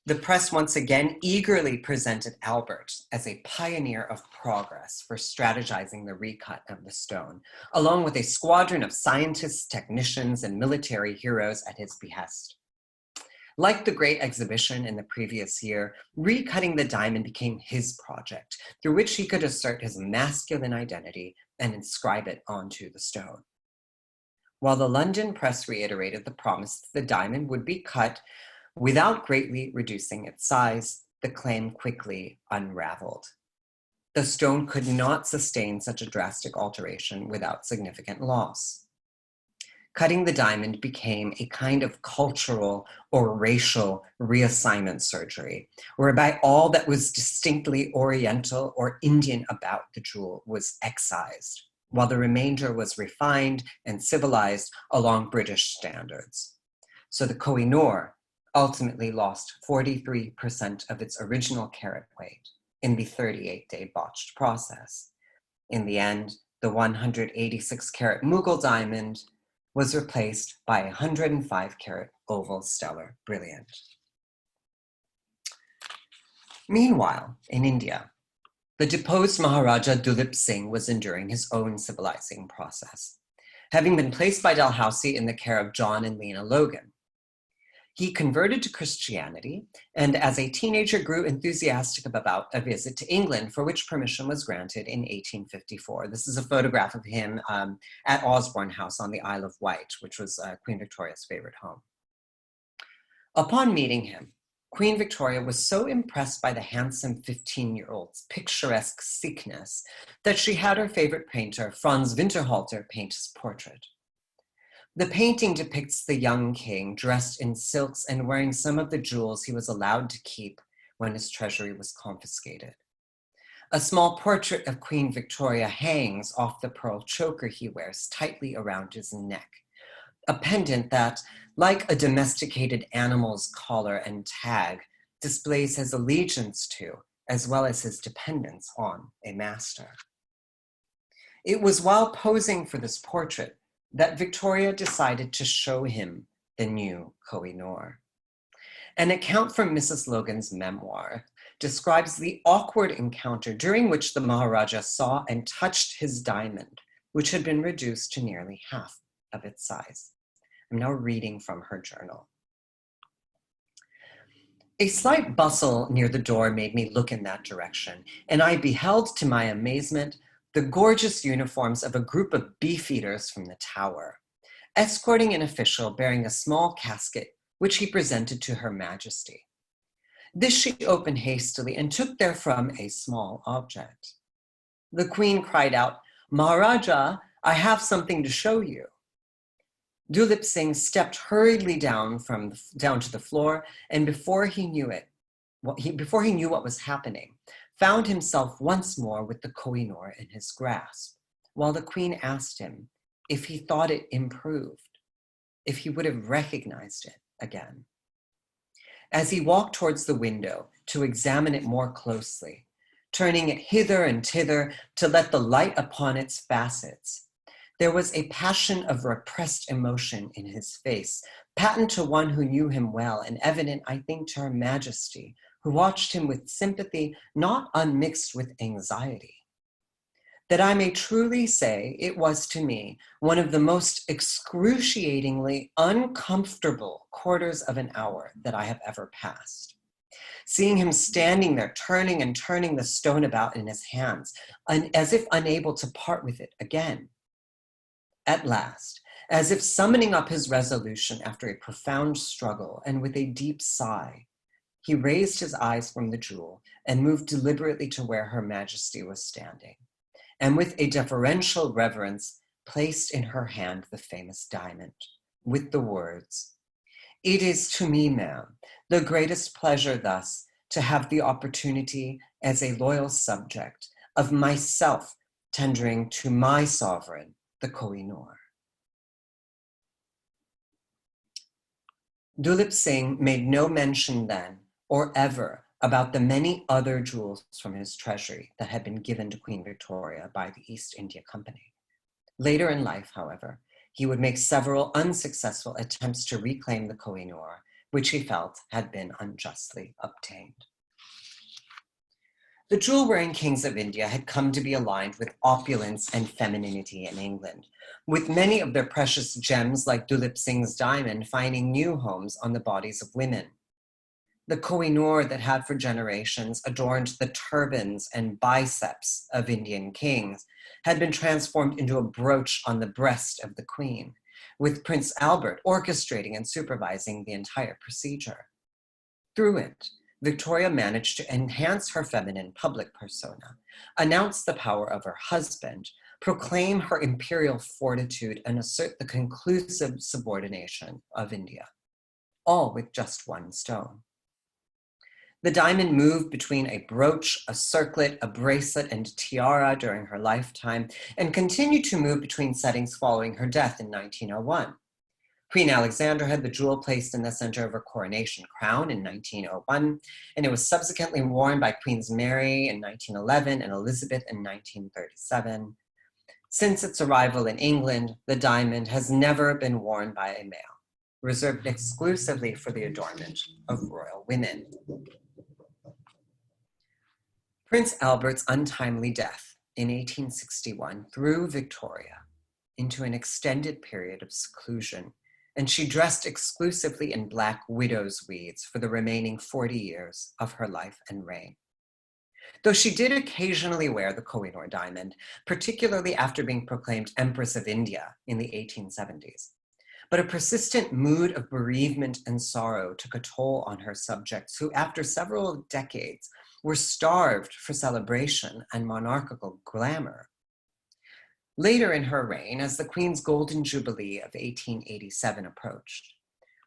The press once again eagerly presented Albert as a pioneer of progress for strategizing the recut of the stone, along with a squadron of scientists, technicians, and military heroes at his behest. Like the Great Exhibition in the previous year, recutting the diamond became his project, through which he could assert his masculine identity and inscribe it onto the stone. While the London press reiterated the promise that the diamond would be cut without greatly reducing its size, the claim quickly unraveled. The stone could not sustain such a drastic alteration without significant loss. Cutting the diamond became a kind of cultural or racial reassignment surgery, whereby all that was distinctly Oriental or Indian about the jewel was excised, while the remainder was refined and civilized along British standards. So the Kohinoor ultimately lost 43% of its original carat weight in the 38-day botched process. In the end, the 186-carat Mughal diamond was replaced by a 105-carat oval stellar brilliant. Meanwhile, in India, the deposed Maharaja Dulip Singh was enduring his own civilizing process, having been placed by Dalhousie in the care of John and Lena Logan. He converted to Christianity, and as a teenager grew enthusiastic about a visit to England, for which permission was granted in 1854. This is a photograph of him at Osborne House on the Isle of Wight, which was Queen Victoria's favorite home. Upon meeting him, Queen Victoria was so impressed by the handsome 15-year-old's picturesque Sikhness that she had her favorite painter, Franz Winterhalter, paint his portrait. The painting depicts the young king dressed in silks and wearing some of the jewels he was allowed to keep when his treasury was confiscated. A small portrait of Queen Victoria hangs off the pearl choker he wears tightly around his neck, a pendant that, like a domesticated animal's collar and tag, displays his allegiance to, as well as his dependence on, a master. It was while posing for this portrait that Victoria decided to show him the new Kohinoor. An account from Mrs. Logan's memoir describes the awkward encounter during which the Maharaja saw and touched his diamond, which had been reduced to nearly half of its size. I'm now reading from her journal. A slight bustle near the door made me look in that direction, and I beheld to my amazement the gorgeous uniforms of a group of beefeaters from the tower, escorting an official bearing a small casket, which he presented to Her Majesty. This she opened hastily and took therefrom a small object. The Queen cried out, "Maharaja, I have something to show you." Dulip Singh stepped hurriedly down to the floor, and before he knew what was happening, found himself once more with the Kohinoor in his grasp, while the Queen asked him if he thought it improved, if he would have recognized it again. As he walked towards the window to examine it more closely, turning it hither and thither to let the light upon its facets, there was a passion of repressed emotion in his face, patent to one who knew him well, and evident, I think, to Her Majesty, who watched him with sympathy not unmixed with anxiety. That I may truly say, it was to me one of the most excruciatingly uncomfortable quarters of an hour that I have ever passed. Seeing him standing there, turning and turning the stone about in his hands, as if unable to part with it again. At last, as if summoning up his resolution after a profound struggle, and with a deep sigh, he raised his eyes from the jewel and moved deliberately to where Her Majesty was standing, and with a deferential reverence placed in her hand the famous diamond, with the words, "It is to me, ma'am, the greatest pleasure thus to have the opportunity as a loyal subject of myself tendering to my sovereign, the Kohinoor." Dulip Singh made no mention then or ever about the many other jewels from his treasury that had been given to Queen Victoria by the East India Company. Later in life, however, he would make several unsuccessful attempts to reclaim the Kohinoor, which he felt had been unjustly obtained. The jewel-wearing kings of India had come to be aligned with opulence and femininity in England, with many of their precious gems like Dulip Singh's diamond finding new homes on the bodies of women. The Kohinoor that had for generations adorned the turbans and biceps of Indian kings had been transformed into a brooch on the breast of the Queen, with Prince Albert orchestrating and supervising the entire procedure. Through it, Victoria managed to enhance her feminine public persona, announce the power of her husband, proclaim her imperial fortitude, and assert the conclusive subordination of India, all with just one stone. The diamond moved between a brooch, a circlet, a bracelet, and tiara during her lifetime, and continued to move between settings following her death in 1901. Queen Alexandra had the jewel placed in the center of her coronation crown in 1901, and it was subsequently worn by Queens Mary in 1911 and Elizabeth in 1937. Since its arrival in England, the diamond has never been worn by a male, reserved exclusively for the adornment of royal women. Prince Albert's untimely death in 1861 threw Victoria into an extended period of seclusion, and she dressed exclusively in black widow's weeds for the remaining 40 years of her life and reign. Though she did occasionally wear the Kohinoor diamond, particularly after being proclaimed Empress of India in the 1870s. But a persistent mood of bereavement and sorrow took a toll on her subjects, who after several decades were starved for celebration and monarchical glamour. Later in her reign, as the Queen's Golden Jubilee of 1887 approached,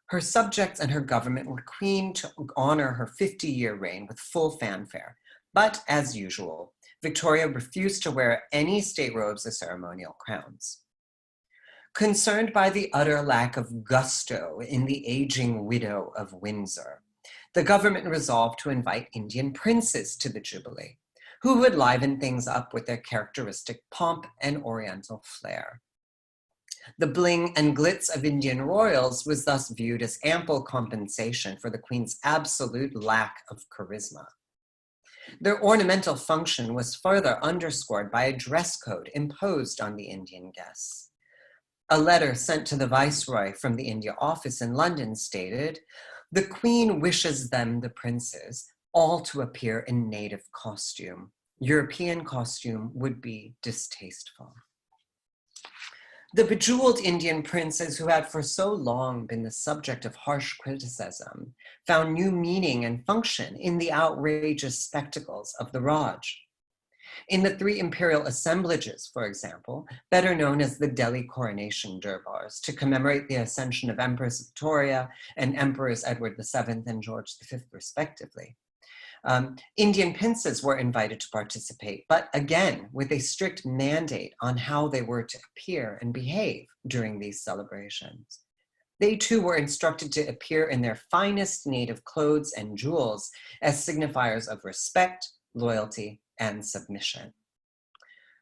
her subjects and her government were keen to honor her 50-year reign with full fanfare. But as usual, Victoria refused to wear any state robes or ceremonial crowns. Concerned by the utter lack of gusto in the aging widow of Windsor, the government resolved to invite Indian princes to the Jubilee, who would liven things up with their characteristic pomp and oriental flair. The bling and glitz of Indian royals was thus viewed as ample compensation for the Queen's absolute lack of charisma. Their ornamental function was further underscored by a dress code imposed on the Indian guests. A letter sent to the Viceroy from the India Office in London stated, The queen wishes them, the princes, all to appear in native costume. European costume would be distasteful. The bejeweled Indian princes, who had for so long been the subject of harsh criticism, found new meaning and function in the outrageous spectacles of the Raj. In the 3 imperial assemblages, for example, better known as the Delhi coronation durbars, to commemorate the ascension of Empress Victoria and Emperors Edward VII and George V, respectively, Indian princes were invited to participate, but again, with a strict mandate on how they were to appear and behave during these celebrations. They too were instructed to appear in their finest native clothes and jewels as signifiers of respect, loyalty, and submission.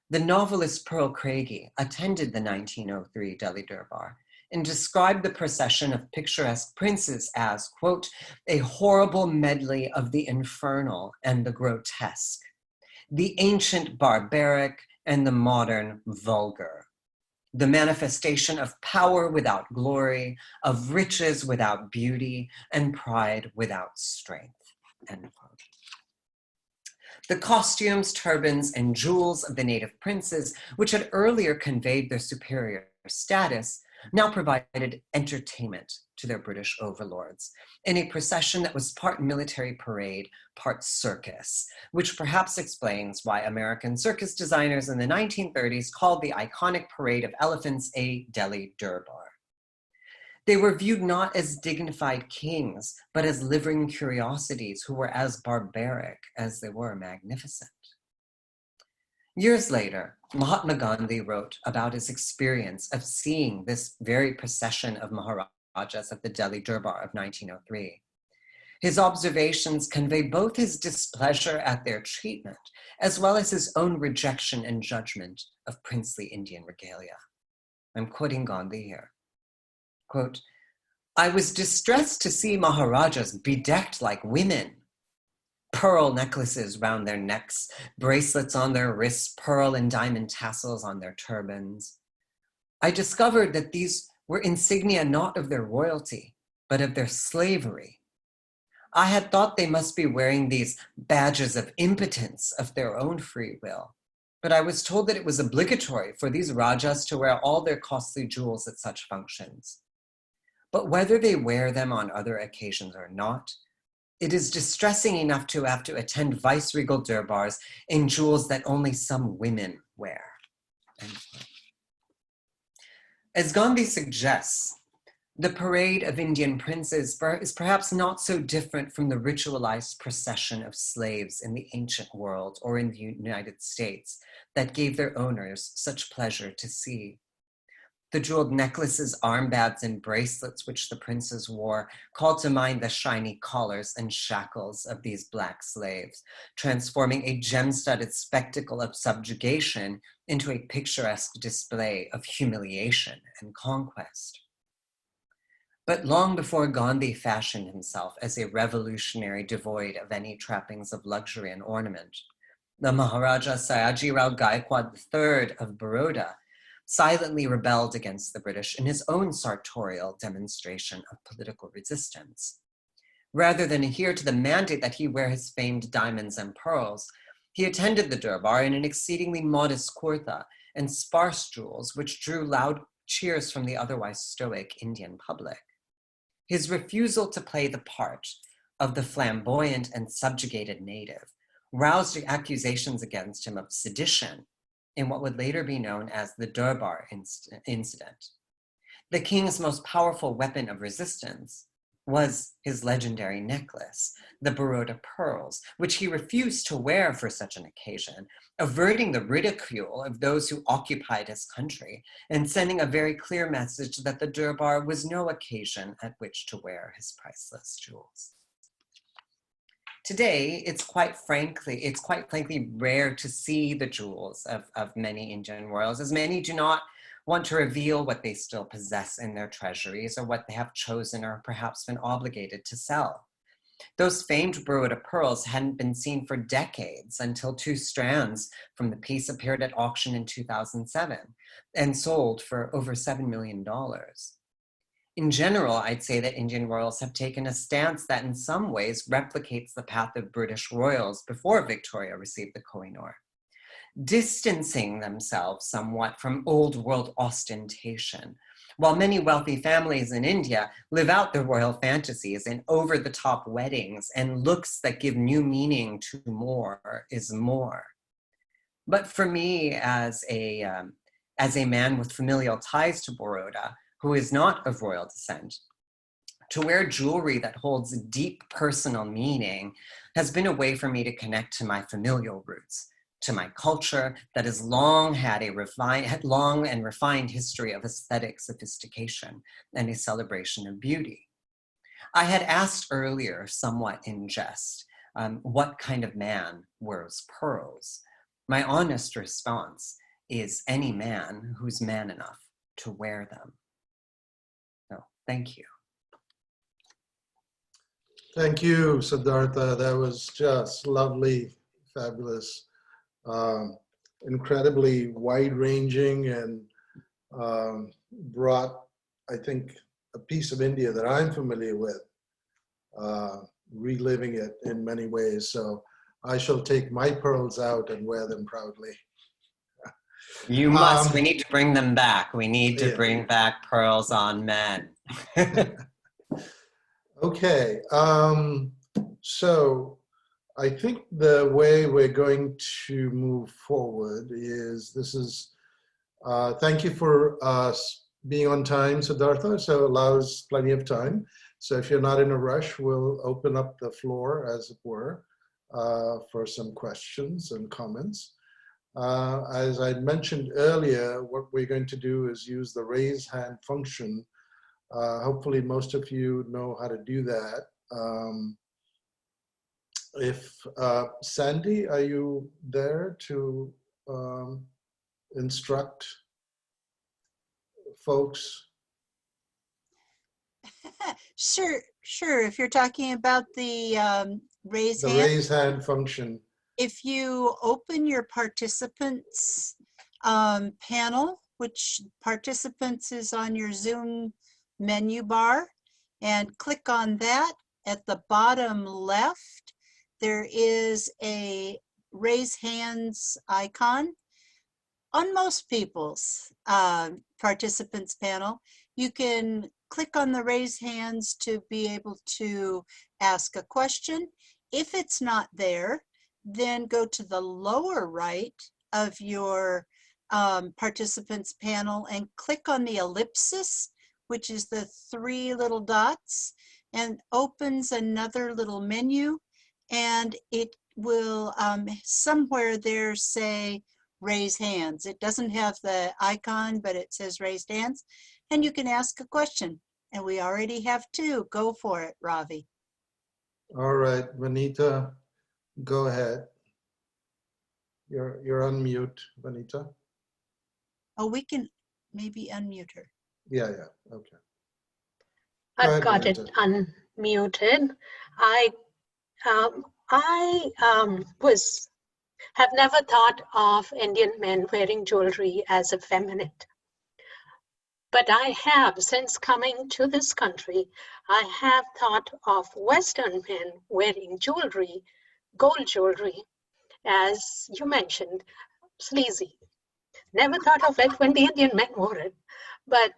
The novelist Pearl Craigie attended the 1903 Delhi Durbar and described the procession of picturesque princes as, quote, a horrible medley of the infernal and the grotesque, the ancient barbaric and the modern vulgar, the manifestation of power without glory, of riches without beauty, and pride without strength, end quote. The costumes, turbans, and jewels of the native princes, which had earlier conveyed their superior status, now provided entertainment to their British overlords in a procession that was part military parade, part circus, which perhaps explains why American circus designers in the 1930s called the iconic parade of elephants a Delhi Durbar. They were viewed not as dignified kings, but as living curiosities who were as barbaric as they were magnificent. Years later, Mahatma Gandhi wrote about his experience of seeing this very procession of Maharajas at the Delhi Durbar of 1903. His observations convey both his displeasure at their treatment, as well as his own rejection and judgment of princely Indian regalia. I'm quoting Gandhi here. Quote, I was distressed to see Maharajas bedecked like women, pearl necklaces round their necks, bracelets on their wrists, pearl and diamond tassels on their turbans. I discovered that these were insignia not of their royalty, but of their slavery. I had thought they must be wearing these badges of impotence of their own free will, but I was told that it was obligatory for these Rajas to wear all their costly jewels at such functions. But whether they wear them on other occasions or not, it is distressing enough to have to attend viceregal durbars in jewels that only some women wear. As Gandhi suggests, the parade of Indian princes is perhaps not so different from the ritualized procession of slaves in the ancient world or in the United States that gave their owners such pleasure to see. The jeweled necklaces, armbands, and bracelets which the princes wore called to mind the shiny collars and shackles of these black slaves, transforming a gem-studded spectacle of subjugation into a picturesque display of humiliation and conquest. But long before Gandhi fashioned himself as a revolutionary devoid of any trappings of luxury and ornament, the Maharaja Sayajirao Gaikwad III of Baroda silently rebelled against the British in his own sartorial demonstration of political resistance. Rather than adhere to the mandate that he wear his famed diamonds and pearls, he attended the Durbar in an exceedingly modest kurta and sparse jewels, which drew loud cheers from the otherwise stoic Indian public. His refusal to play the part of the flamboyant and subjugated native roused accusations against him of sedition in what would later be known as the Durbar incident. The king's most powerful weapon of resistance was his legendary necklace, the Baroda pearls, which he refused to wear for such an occasion, averting the ridicule of those who occupied his country and sending a very clear message that the Durbar was no occasion at which to wear his priceless jewels. Today, it's quite frankly rare to see the jewels of many Indian royals, as many do not want to reveal what they still possess in their treasuries or what they have chosen or perhaps been obligated to sell. Those famed Baroda pearls hadn't been seen for decades until 2 strands from the piece appeared at auction in 2007 and sold for over $7 million. In general, I'd say that Indian royals have taken a stance that in some ways replicates the path of British royals before Victoria received the Koh-i-Noor, distancing themselves somewhat from old world ostentation. While many wealthy families in India live out their royal fantasies in over-the-top weddings and looks that give new meaning to more is more. But for me, as a man with familial ties to Baroda, who is not of royal descent, to wear jewelry that holds deep personal meaning has been a way for me to connect to my familial roots, to my culture that has long had a long and refined history of aesthetic sophistication and a celebration of beauty. I had asked earlier, somewhat in jest, what kind of man wears pearls? My honest response is any man who's man enough to wear them. So, thank you. Thank you, Siddhartha. That was just lovely, fabulous, incredibly wide-ranging, and brought, I think, a piece of India that I'm familiar with, reliving it in many ways. So I shall take my pearls out and wear them proudly. You must. We need to bring them back. We need to Yeah. bring back pearls on men. Okay. So I think the way we're going to move forward is thank you for being on time, Siddhartha. So it allows plenty of time. So if you're not in a rush, we'll open up the floor, as it were, for some questions and comments. As I mentioned earlier, what we're going to do is use the raise hand function. Hopefully most of you know how to do that. Sandy, are you there to instruct folks? Sure. If you're talking about the raise The hand, raise hand function. if you open your participants panel, which participants is on your Zoom menu bar, and click on that, at the bottom left, there is a raise hands icon. On most people's participants panel, you can click on the raise hands to be able to ask a question. If it's not there, then go to the lower right of your participants panel and click on the ellipsis, which is the 3 little dots, and opens another little menu, and it will somewhere there say raise hands. It doesn't have the icon, but it says raised hands, and you can ask a question. And we already have 2. Go for it, Ravi. All right, Vanita, go ahead. You're on mute, Vanita. Oh, we can maybe unmute her. Yeah, okay. I've got it unmuted. I have never thought of Indian men wearing jewelry as effeminate. But I have, since coming to this country, I have thought of Western men wearing jewelry, gold jewelry, as you mentioned, sleazy. Never thought of it when the Indian men wore it. But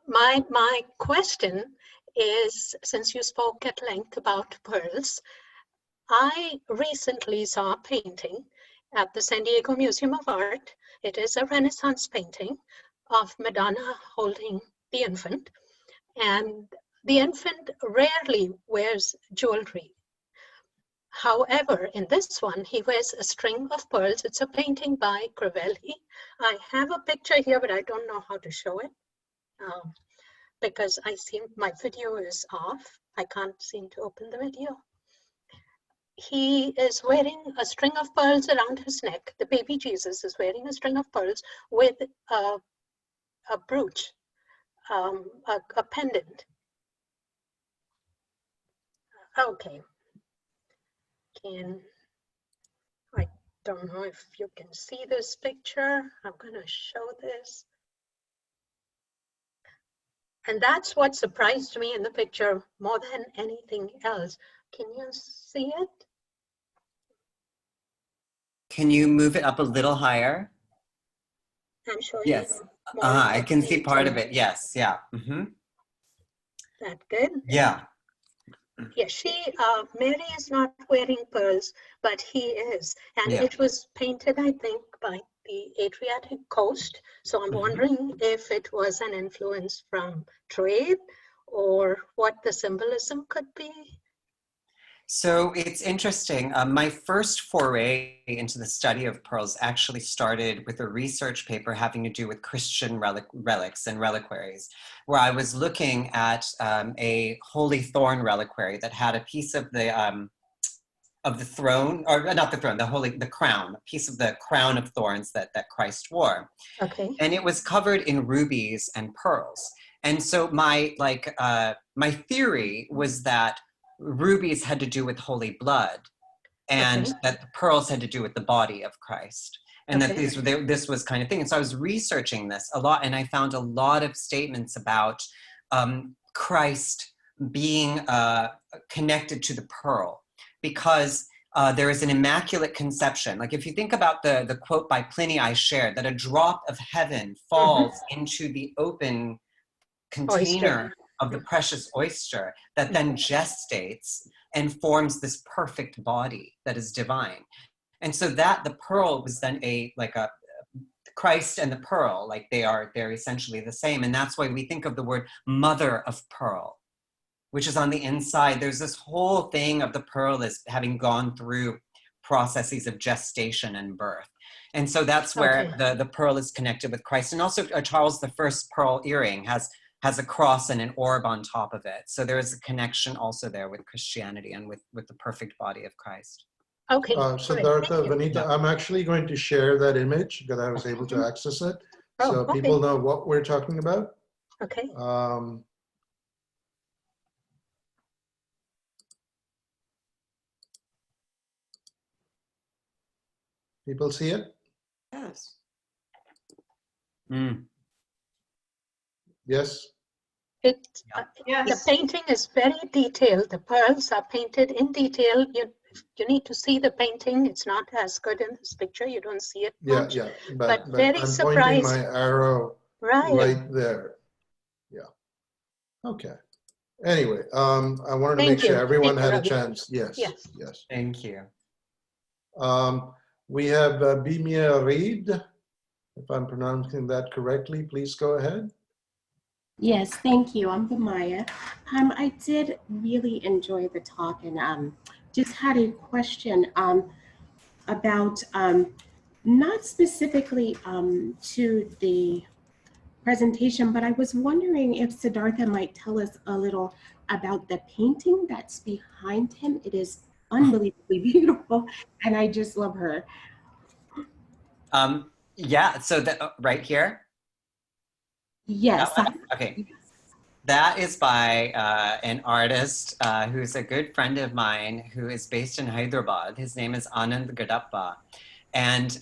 my question is, since you spoke at length about pearls, I recently saw a painting at the San Diego Museum of Art. It is a Renaissance painting of Madonna holding the infant, and the infant rarely wears jewelry. However, in this one, he wears a string of pearls. It's a painting by Crivelli. I have a picture here, but I don't know how to show it because I see my video is off. I can't seem to open the video. He is wearing a string of pearls around his neck. The baby Jesus is wearing a string of pearls with a brooch, a pendant. Okay. I don't know if you can see this picture. I'm going to show this. And that's what surprised me in the picture more than anything else. Can you see it? Can you move it up a little higher? I'm showing Yes. you more I of the can see part of painting. it. Yes. Yeah. That good? Yeah. Yeah, Mary is not wearing pearls, but he is. And Yeah. it was painted, I think, by the Adriatic coast. So I'm wondering if it was an influence from trade or what the symbolism could be. So it's interesting. My first foray into the study of pearls actually started with a research paper having to do with Christian relics and reliquaries, where I was looking at a holy thorn reliquary that had a piece of the throne, or not the throne, the crown, a piece of the crown of thorns that Christ wore. Okay. And it was covered in rubies and pearls. And so my theory was that rubies had to do with holy blood, and that the pearls had to do with the body of Christ, and that this was kind of thing. And so I was researching this a lot, and I found a lot of statements about Christ being connected to the pearl, because there is an immaculate conception. Like if you think about the quote by Pliny I shared, that a drop of heaven falls into the open container of the precious oyster that then gestates and forms this perfect body that is divine. And so that the pearl was then like a Christ and the pearl, like they're essentially the same. And that's why we think of the word mother of pearl, which is on the inside. There's this whole thing of the pearl as having gone through processes of gestation and birth. And so that's where the pearl is connected with Christ. And also Charles I's pearl earring has a cross and an orb on top of it. So there is a connection also there with Christianity and with the perfect body of Christ. Okay. Siddhartha, Vanita, I'm actually going to share that image because I was able to access it. So people know what we're talking about. Okay. People see it? Yes. Yes. The painting is very detailed. The pearls are painted in detail. You need to see the painting. It's not as good in this picture. You don't see it much. Yeah. But very I'm surprised. pointing my arrow right there. Yeah. Okay. Anyway, I wanted to make sure everyone had a chance. Yes. Thank you. We have Bimia Reed. If I'm pronouncing that correctly, please go ahead. Yes, thank you. I'm Bimaya. I did really enjoy the talk, and just had a question about not specifically to the presentation, but I was wondering if Siddhartha might tell us a little about the painting that's behind him. It is unbelievably beautiful, and I just love her. Yeah, so right here? Yes. Okay. That is by an artist who's a good friend of mine who is based in Hyderabad. His name is Anand Gadappa. And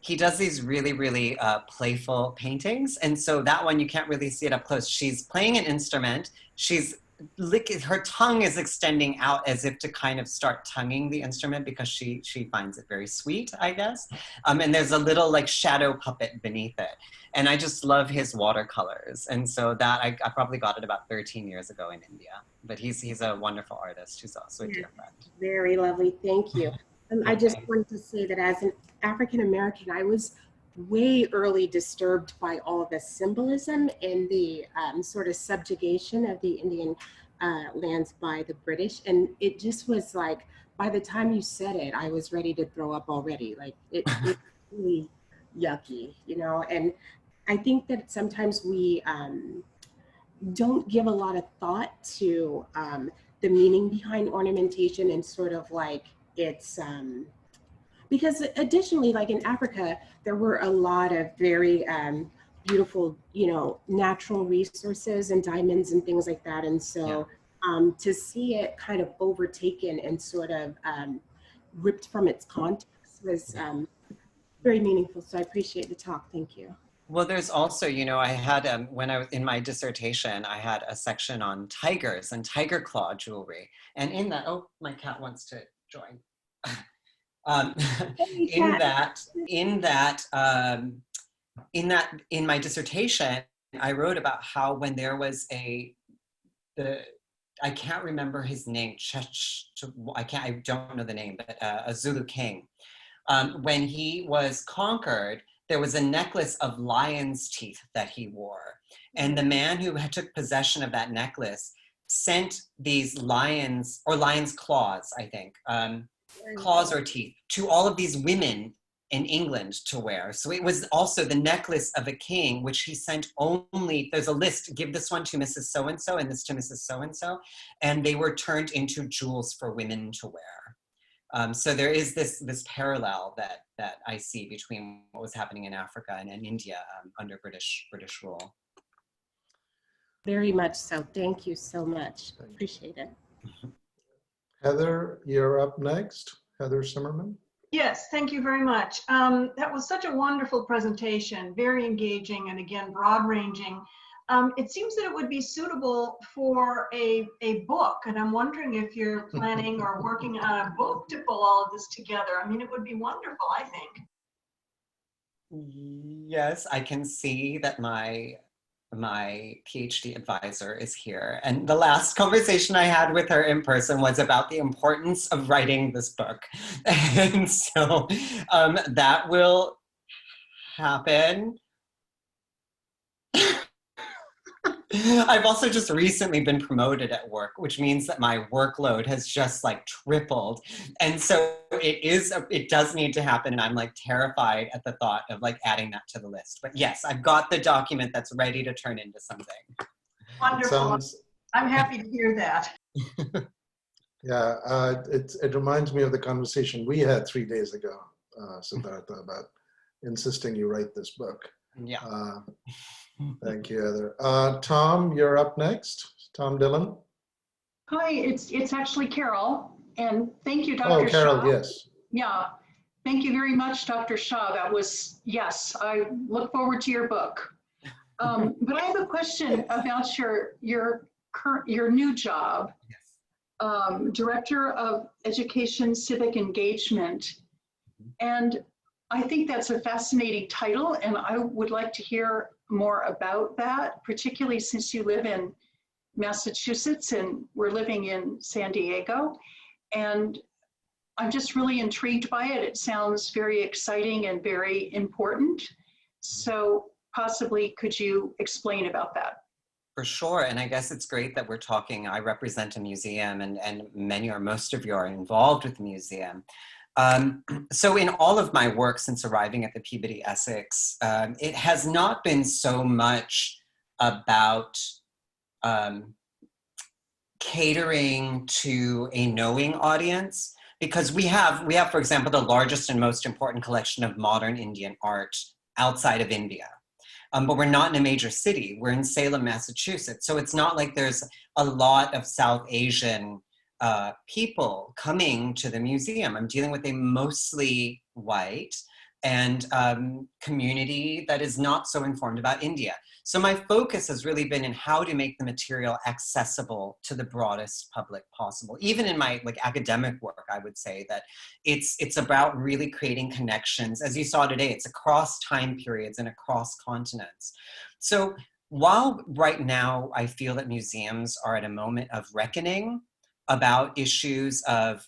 he does these really, really playful paintings. And so that one, you can't really see it up close. She's playing an instrument. Her tongue is extending out as if to kind of start tonguing the instrument because she finds it very sweet, I guess. And there's a little like shadow puppet beneath it. And I just love his watercolors. And so that I probably got it about 13 years ago in India. But he's a wonderful artist who's also a dear friend. Very lovely, thank you. I just wanted to say that as an African American, I was way early disturbed by all the symbolism and the sort of subjugation of the Indian lands by the British. And it just was like, by the time you said it, I was ready to throw up already. Like it's really yucky, you know? And I think that sometimes we don't give a lot of thought to the meaning behind ornamentation and sort of like it's, because additionally, like in Africa, there were a lot of very beautiful, you know, natural resources and diamonds and things like that. And so to see it kind of overtaken and sort of ripped from its context was very meaningful. So I appreciate the talk. Thank you. Well, there's also, you know, I had, when I was in my dissertation, I had a section on tigers and tiger claw jewelry. And in that, oh, my cat wants to join. um, Hey, in Kat. that, in my dissertation, I wrote about how when there was I can't remember his name, I don't know the name, but a Zulu king. When he was conquered, there was a necklace of lion's teeth that he wore. And the man who took possession of that necklace sent these lions, or lion's claws, I think, claws or teeth, to all of these women in England to wear. So it was also the necklace of a king, which he sent only, there's a list, give this one to Mrs. So-and-so and this to Mrs. So-and-so, and they were turned into jewels for women to wear. So there is this parallel that I see between what was happening in Africa and in India under British rule. Very much so. Thank you so much. Appreciate it. Heather, you're up next. Heather Zimmerman. Yes, thank you very much. That was such a wonderful presentation, very engaging and again, broad ranging. It seems that it would be suitable for a book, and I'm wondering if you're planning or working on a book to pull all of this together. I mean, it would be wonderful, I think. Yes, I can see that my PhD advisor is here. And the last conversation I had with her in person was about the importance of writing this book. And so that will happen. I've also just recently been promoted at work, which means that my workload has just like tripled. And so it does need to happen. And I'm like terrified at the thought of like adding that to the list. But yes, I've got the document that's ready to turn into something. Wonderful. I'm happy to hear that. Yeah, it reminds me of the conversation we had 3 days ago, Siddhartha, about insisting you write this book. Yeah. Thank you, Heather. Tom, you're up next. Tom Dillon. Hi, it's actually Carol, and thank you, Dr. Oh, Carol, Shah. yes. Yeah, thank you very much, Dr. Shah. That was, yes, I look forward to your book. But I have a question about your new job, Director of Education Civic Engagement, and I think that's a fascinating title, and I would like to hear more about that, particularly since you live in Massachusetts and we're living in San Diego. And I'm just really intrigued by it. It sounds very exciting and very important. So possibly could you explain about that? For sure, and I guess it's great that we're talking. I represent a museum and many or most of you are involved with the museum. So in all of my work since arriving at the Peabody Essex, it has not been so much about catering to a knowing audience, because we have, for example, the largest and most important collection of modern Indian art outside of India. But we're not in a major city. We're in Salem, Massachusetts. So it's not like there's a lot of South Asian people coming to the museum. I'm dealing with a mostly white and community that is not so informed about India. So my focus has really been in how to make the material accessible to the broadest public possible. Even in my like academic work, I would say that it's about really creating connections. As you saw today, it's across time periods and across continents. So while right now I feel that museums are at a moment of reckoning about issues of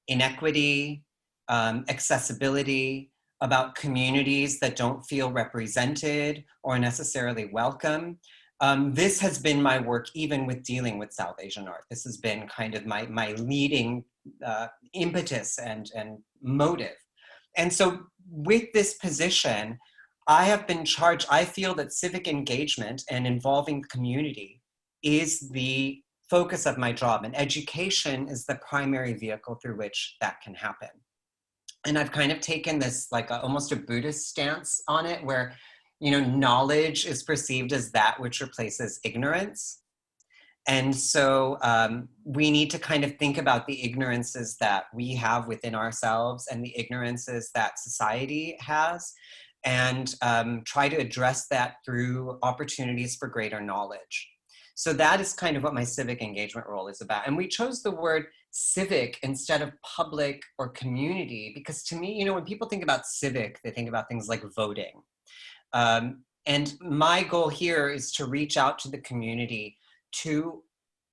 inequity, accessibility, about communities that don't feel represented or necessarily welcome. This has been my work even with dealing with South Asian art. This has been kind of my leading impetus and motive. And so with this position, I have been charged, I feel that civic engagement and involving the community is the focus of my job, and education is the primary vehicle through which that can happen. And I've kind of taken this like almost a Buddhist stance on it, where, you know, knowledge is perceived as that which replaces ignorance. And so we need to kind of think about the ignorances that we have within ourselves and the ignorances that society has. and try to address that through opportunities for greater knowledge. So that is kind of what my civic engagement role is about. And we chose the word civic instead of public or community, because to me, you know, when people think about civic, they think about things like voting. And my goal here is to reach out to the community, to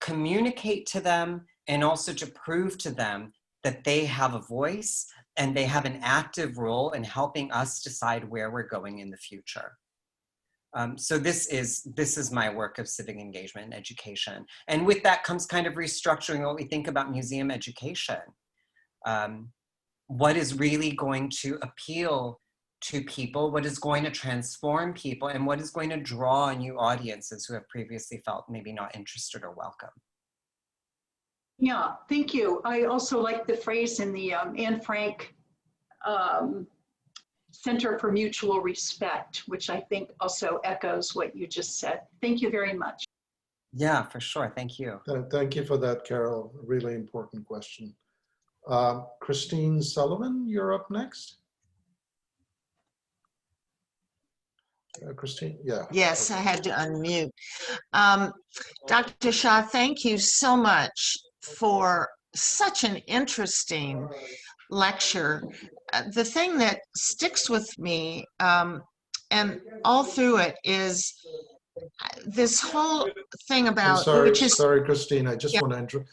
communicate to them, and also to prove to them that they have a voice and they have an active role in helping us decide where we're going in the future. So this is my work of civic engagement and education. And with that comes kind of restructuring what we think about museum education. What is really going to appeal to people, what is going to transform people, and what is going to draw new audiences who have previously felt maybe not interested or welcome. Yeah, thank you. I also like the phrase in the Anne Frank Center for Mutual Respect, which I think also echoes what you just said. Thank you very much. Yeah, for sure. Thank you. Thank you for that, Carol. A really important question. Christine Sullivan, you're up next. Christine, yeah. Yes, I had to unmute. Dr. Shah, thank you so much for such an interesting lecture. The thing that sticks with me and all through it is this whole thing about, sorry, Christine, I just want to interrupt.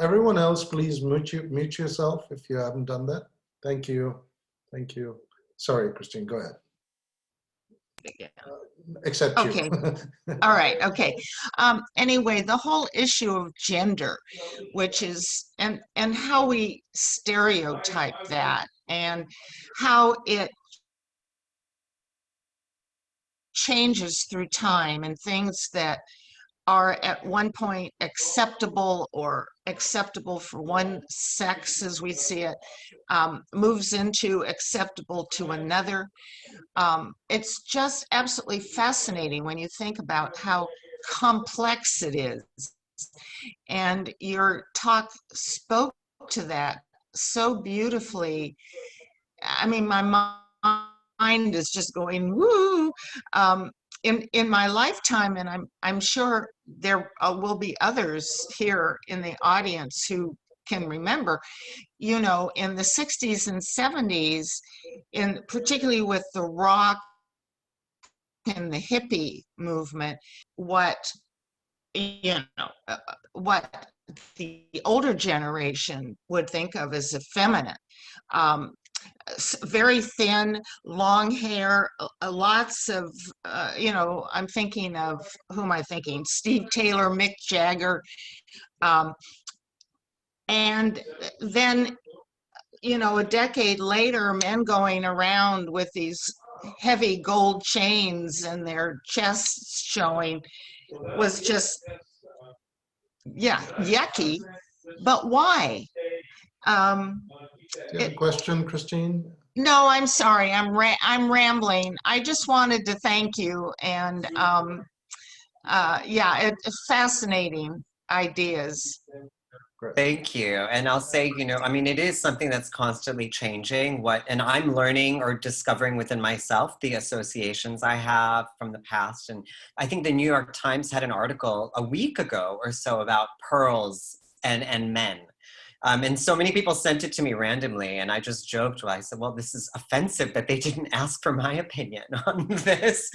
Everyone else, please mute yourself if you haven't done that. Thank you. Thank you. Sorry, Christine, go ahead. Except okay. you. All right. Okay. Anyway, the whole issue of gender, which is, and how we stereotype that and how it changes through time, and things that are at one point acceptable or acceptable for one sex as we see it, moves into acceptable to another. It's just absolutely fascinating when you think about how complex it is. And your talk spoke to that so beautifully. I mean, my mind is just going, woo. In my lifetime, and I'm sure there will be others here in the audience who can remember, you know, in the 60s and 70s, particularly with the rock and the hippie movement, what what the older generation would think of as effeminate. Very thin, long hair, lots of, I'm thinking of, who am I thinking? Steve Taylor, Mick Jagger. And then, a decade later, men going around with these heavy gold chains and their chests showing was just, yucky. But why? Do you have a question, Christine? No, I'm sorry. I'm rambling. I just wanted to thank you, and it's fascinating ideas. Great. Thank you. And I'll say, I mean, it is something that's constantly changing. And I'm learning or discovering within myself the associations I have from the past. And I think the New York Times had an article a week ago or so about pearls and men. And so many people sent it to me randomly, and I just joked. I said, well, this is offensive that they didn't ask for my opinion on this.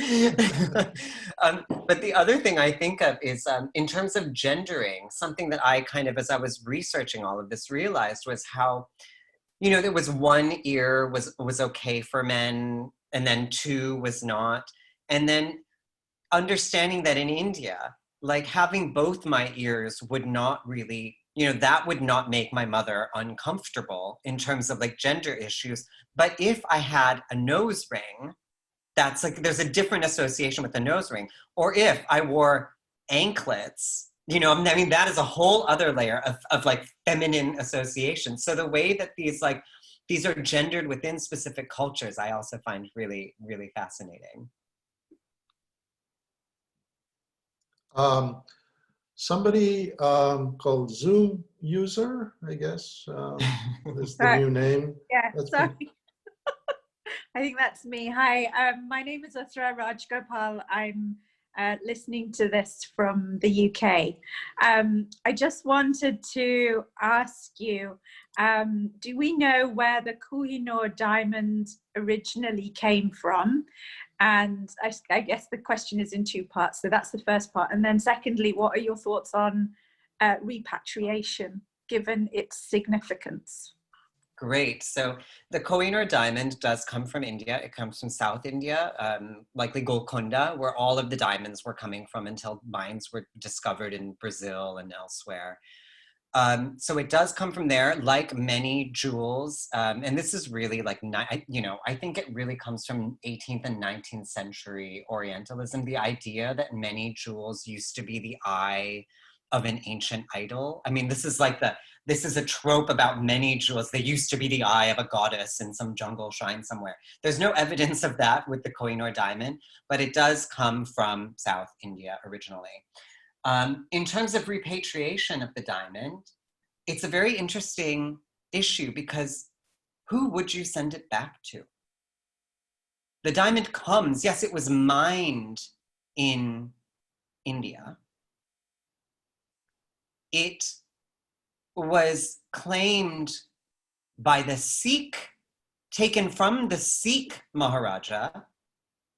But the other thing I think of is, in terms of gendering, something that I kind of, as I was researching all of this, realized was how, there was one ear was okay for men, and then two was not. And then understanding that in India, like having both my ears would not really, that would not make my mother uncomfortable in terms of like gender issues. But if I had a nose ring, that's like, there's a different association with the nose ring. Or if I wore anklets, I mean, that is a whole other layer of like feminine association. So the way that these are gendered within specific cultures, I also find really, really fascinating. Somebody called Zoom user, I guess, is the new name. Yeah, That's sorry. I think that's me. Hi, my name is Uttara Rajgopal. I'm listening to this from the UK. I just wanted to ask you, do we know where the Kohinoor diamond originally came from? And I guess the question is in two parts. So that's the first part. And then secondly, what are your thoughts on repatriation, given its significance? Great. So the Kohinoor diamond does come from India. It comes from South India, likely Golconda, where all of the diamonds were coming from until mines were discovered in Brazil and elsewhere. So it does come from there, like many jewels. And this is really like, I think it really comes from 18th and 19th century Orientalism, the idea that many jewels used to be the eye of an ancient idol. I mean, this is a trope about many jewels. They used to be the eye of a goddess in some jungle shrine somewhere. There's no evidence of that with the Kohinoor diamond, but it does come from South India originally. In terms of repatriation of the diamond, it's a very interesting issue because who would you send it back to? The diamond comes, yes, it was mined in India. It was claimed by the Sikh, taken from the Sikh Maharaja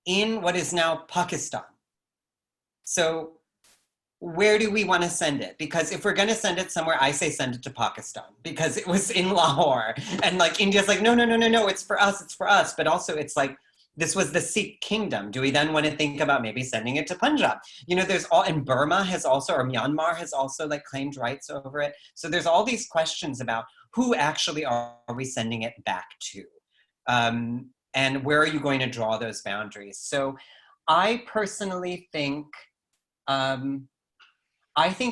in what is now Pakistan. So where do we want to send it? Because if we're going to send it somewhere, I say send it to Pakistan because it was in Lahore. And like India's like, no, it's for us, it's for us. But also it's like, this was the Sikh kingdom. Do we then want to think about maybe sending it to Punjab? You know, and Burma has also, or Myanmar has also like claimed rights over it. So there's all these questions about who actually are we sending it back to? And where are you going to draw those boundaries? So I personally think,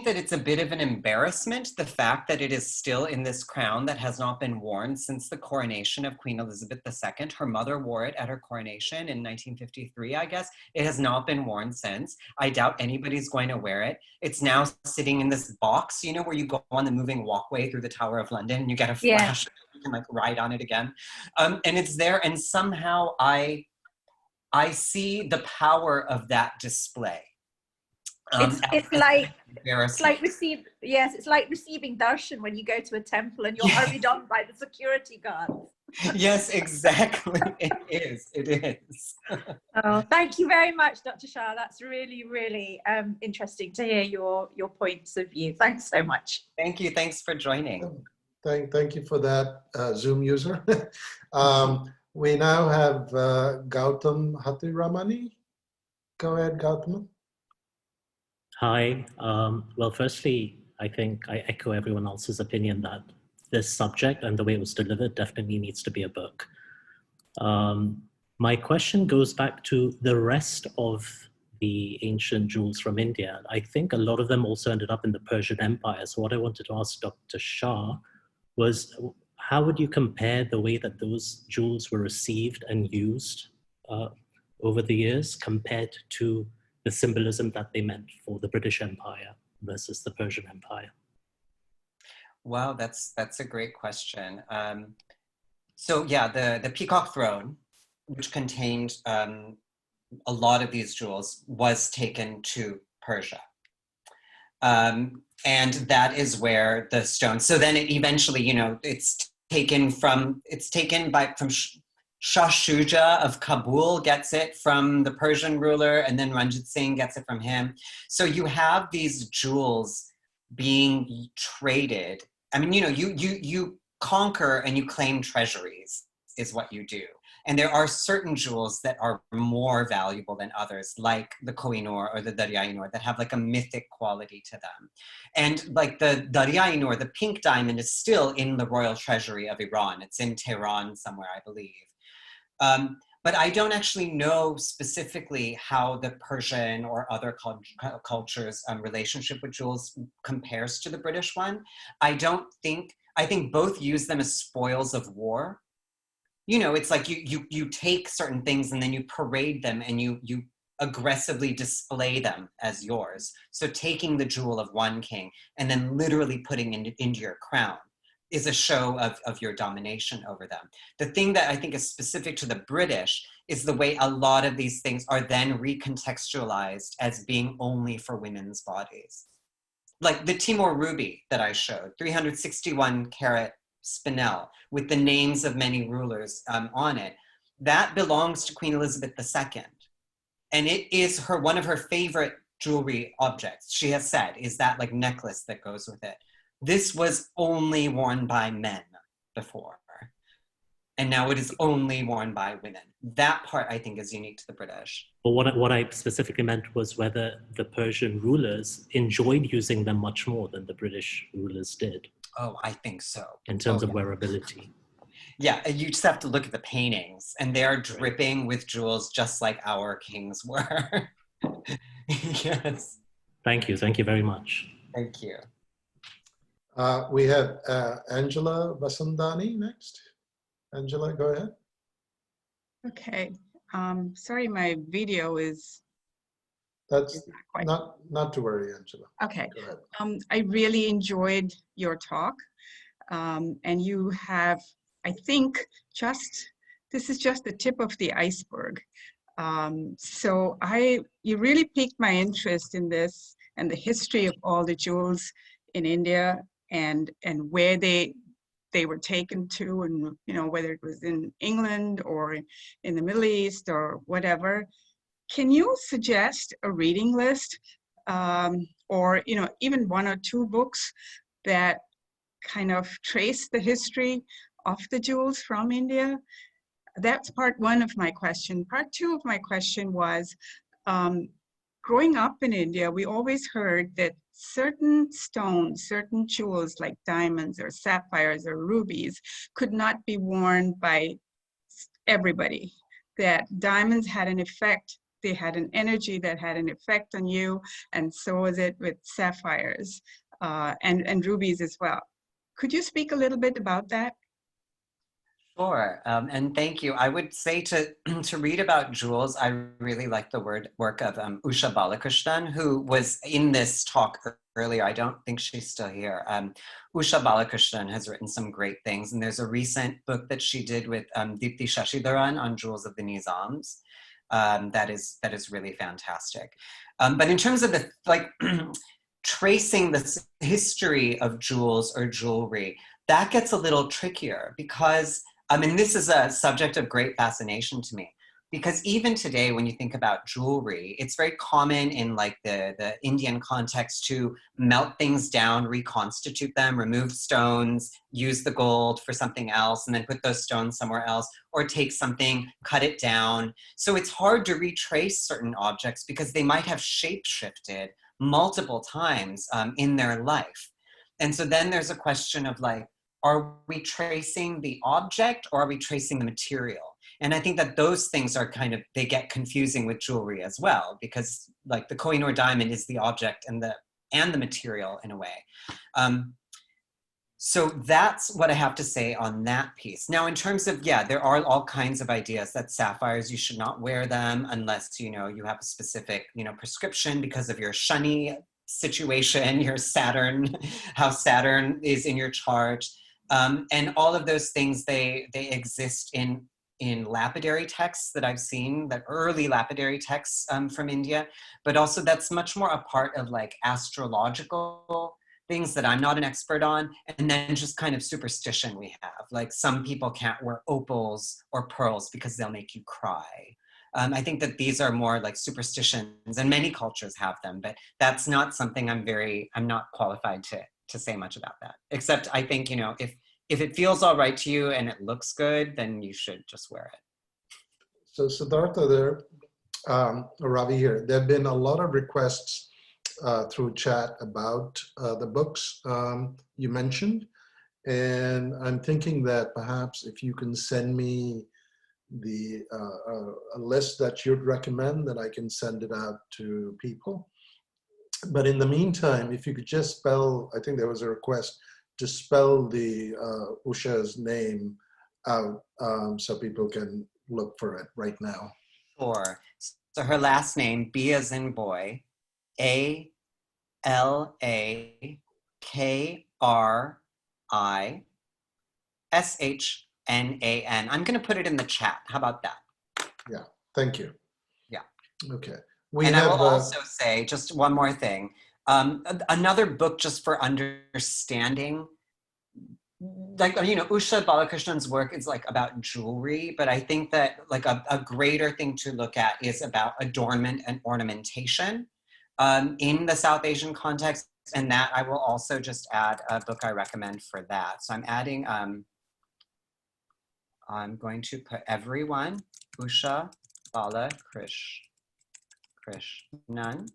that it's a bit of an embarrassment, the fact that it is still in this crown that has not been worn since the coronation of Queen Elizabeth II. Her mother wore it at her coronation in 1953, I guess. It has not been worn since. I doubt anybody's going to wear it. It's now sitting in this box, you know, where you go on the moving walkway through the Tower of London and you get a flash, you can like ride on it again. And it's there, and somehow I see the power of that display. It's like receiving darshan when you go to a temple and you're hurried on by the security guard. Yes, exactly. It is. Oh, thank you very much, Dr. Shah. That's really, really interesting to hear your points of view. Thanks so much. Thank you. Thanks for joining. Thank you for that, Zoom user. We now have Gautam Hathiramani. Go ahead, Gautam. Hi. Well, firstly, I think I echo everyone else's opinion that this subject and the way it was delivered definitely needs to be a book. My question goes back to the rest of the ancient jewels from India. I think a lot of them also ended up in the Persian Empire. So what I wanted to ask Dr. Shah was, how would you compare the way that those jewels were received and used over the years compared to the symbolism that they meant for the British Empire versus the Persian Empire? Wow, that's a great question. So yeah, the Peacock Throne, which contained a lot of these jewels, was taken to Persia. And that is where the stone, so then it eventually, you know, it's taken from Shah Shuja of Kabul gets it from the Persian ruler, and then Ranjit Singh gets it from him. So you have these jewels being traded. I mean, you know, you conquer and you claim treasuries is what you do. And there are certain jewels that are more valuable than others, like the Kohinoor or the Daryai-Noor, that have like a mythic quality to them. And like the Daryai-Noor, the pink diamond, is still in the royal treasury of Iran. It's in Tehran somewhere, I believe. But I don't actually know specifically how the Persian or other cultures' relationship with jewels compares to the British one. I think both use them as spoils of war. You know, it's like you take certain things and then you parade them and you aggressively display them as yours. So taking the jewel of one king and then literally putting it into your crown. is a show of your domination over them. The thing that I think is specific to the British is the way a lot of these things are then recontextualized as being only for women's bodies. Like the Timor ruby that I showed, 361 carat spinel with the names of many rulers on it, that belongs to Queen Elizabeth II. And it is one of her favorite jewelry objects. She has said, is that like necklace that goes with it. This was only worn by men before. And now it is only worn by women. That part I think is unique to the British. But what I specifically meant was whether the Persian rulers enjoyed using them much more than the British rulers did. Oh, I think so. In terms of wearability. Yeah, you just have to look at the paintings, and they are dripping with jewels just like our kings were. Yes. Thank you very much. Thank you. We have Angela Vasandani next. Angela, go ahead. Okay. Sorry, my video is. That's not to worry, Angela. Okay. Go ahead. I really enjoyed your talk, and you have, I think, this is just the tip of the iceberg. So you really piqued my interest in this and the history of all the jewels in India and where they were taken to, and whether it was in England or in the Middle East or whatever. Can you suggest a reading list, or even one or two books that kind of trace the history of the jewels from India? That's part one of my question. Part two of my question was, growing up in India, we always heard that certain stones, certain jewels like diamonds or sapphires or rubies could not be worn by everybody, that diamonds had an effect, they had an energy that had an effect on you, and so was it with sapphires and rubies as well. Could you speak a little bit about that? Sure, and thank you. I would say to read about jewels, I really like the work of Usha Balakrishnan, who was in this talk earlier. I don't think she's still here. Usha Balakrishnan has written some great things, and there's a recent book that she did with Deepthi Shashidharan on jewels of the Nizams. That is really fantastic. But in terms of the tracing the history of jewels or jewelry, that gets a little trickier because this is a subject of great fascination to me, because even today, when you think about jewelry, it's very common in like the Indian context to melt things down, reconstitute them, remove stones, use the gold for something else, and then put those stones somewhere else, or take something, cut it down. So it's hard to retrace certain objects because they might have shape-shifted multiple times in their life. And so then there's a question of like, are we tracing the object or are we tracing the material? And I think that those things are they get confusing with jewelry as well, because like the Kohinoor diamond is the object and the material in a way. So that's what I have to say on that piece. Now, in terms of, there are all kinds of ideas that sapphires, you should not wear them unless, you have a specific, prescription because of your shani situation, your Saturn, how Saturn is in your chart. And all of those things, they exist in lapidary texts that I've seen, the early lapidary texts from India, but also that's much more a part of like astrological things that I'm not an expert on, and then just kind of superstition we have. Like some people can't wear opals or pearls because they'll make you cry. I think that these are more like superstitions, and many cultures have them, but that's not something I'm not qualified to say much about that. Except I think, if it feels all right to you and it looks good, then you should just wear it. So Siddhartha, Ravi here, there have been a lot of requests through chat about the books you mentioned. And I'm thinking that perhaps if you can send me a list that you'd recommend, that I can send it out to people. But in the meantime, if you could just spell, I think there was a request to spell the Usha's name out so people can look for it right now. Sure. So her last name, B as in boy, ALAKRI, S-H-N-A-N. I'm going to put it in the chat. How about that? Yeah, thank you. Yeah. Okay. And I will also say just one more thing. Another book just for understanding, like, you know, Usha Balakrishnan's work is like about jewelry, but I think that like a greater thing to look at is about adornment and ornamentation in the South Asian context. And that I will also just add a book I recommend for that. So I'm adding, I'm going to put everyone, Usha Balakrishanan,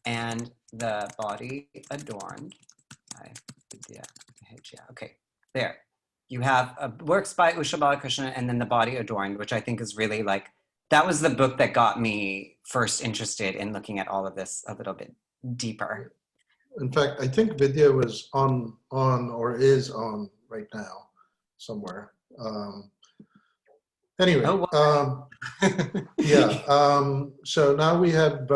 and the body adorned by Vidya. Okay, there. You have works by Usha Balakrishnan and then the body adorned, which I think is really like, that was the book that got me first interested in looking at all of this a little bit deeper. In fact, I think Vidya was on or is on right now somewhere. Anyway, oh, wow. yeah. So now we have.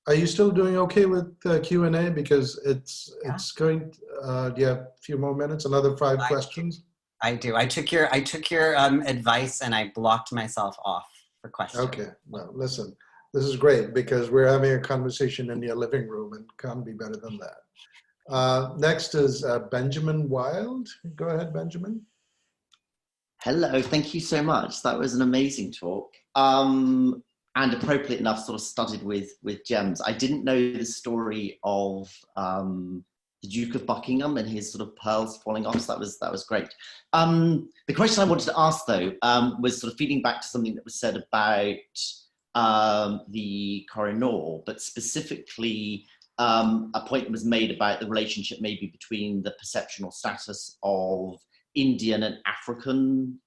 Are you still doing okay with Q&A? Because it's going. Do you have a few more minutes? Another 5 questions. I do. I took your advice and I blocked myself off for questions. Okay. Well, listen. This is great because we're having a conversation in your living room and can't be better than that. Next is Benjamin Wild. Go ahead, Benjamin. Hello, thank you so much. That was an amazing talk. And appropriate enough, sort of studied with gems. I didn't know the story of the Duke of Buckingham and his sort of pearls falling off. So that was great. The question I wanted to ask though was sort of feeding back to something that was said about the Kohinoor, but specifically a point was made about the relationship maybe between the perception or status of Indian and African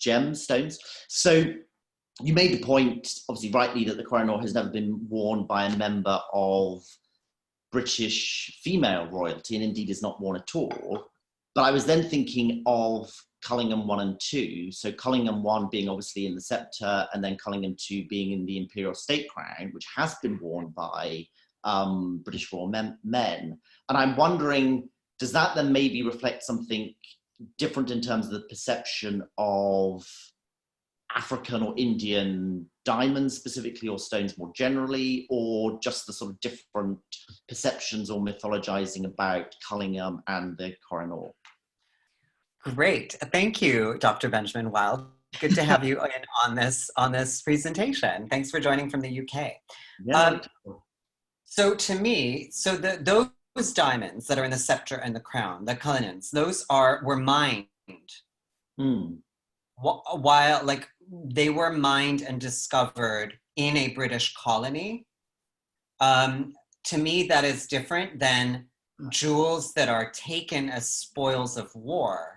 gemstones. So you made the point, obviously rightly, that the Kohinoor has never been worn by a member of British female royalty, and indeed is not worn at all. But I was then thinking of Cullingham 1 and 2. So Cullingham 1 being obviously in the scepter, and then Cullingham 2 being in the imperial state crown, which has been worn by British royal men. And I'm wondering, does that then maybe reflect something different in terms of the perception of African or Indian diamonds specifically, or stones more generally, or just the sort of different perceptions or mythologizing about Cullingham and the Kohinoor? Great, thank you, Dr. Benjamin Wild. Good to have you in on this presentation. Thanks for joining from the UK. Yeah. So to me, those diamonds that are in the scepter and the crown, the Cullinans, those were mined. While like they were mined and discovered in a British colony. To me, that is different than jewels that are taken as spoils of war.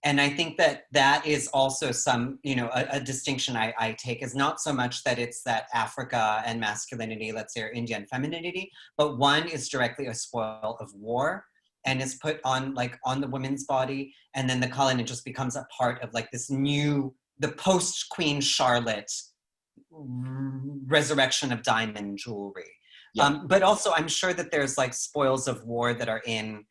And I think that is also some, you know, a distinction I take is not so much that it's that Africa and masculinity, let's say, or Indian femininity, but one is directly a spoil of war and is put on like on the woman's body. And then the Cullinan just becomes a part of like this new, the post-Queen Charlotte resurrection of diamond jewelry. Yeah. But also I'm sure that there's like spoils of war that are in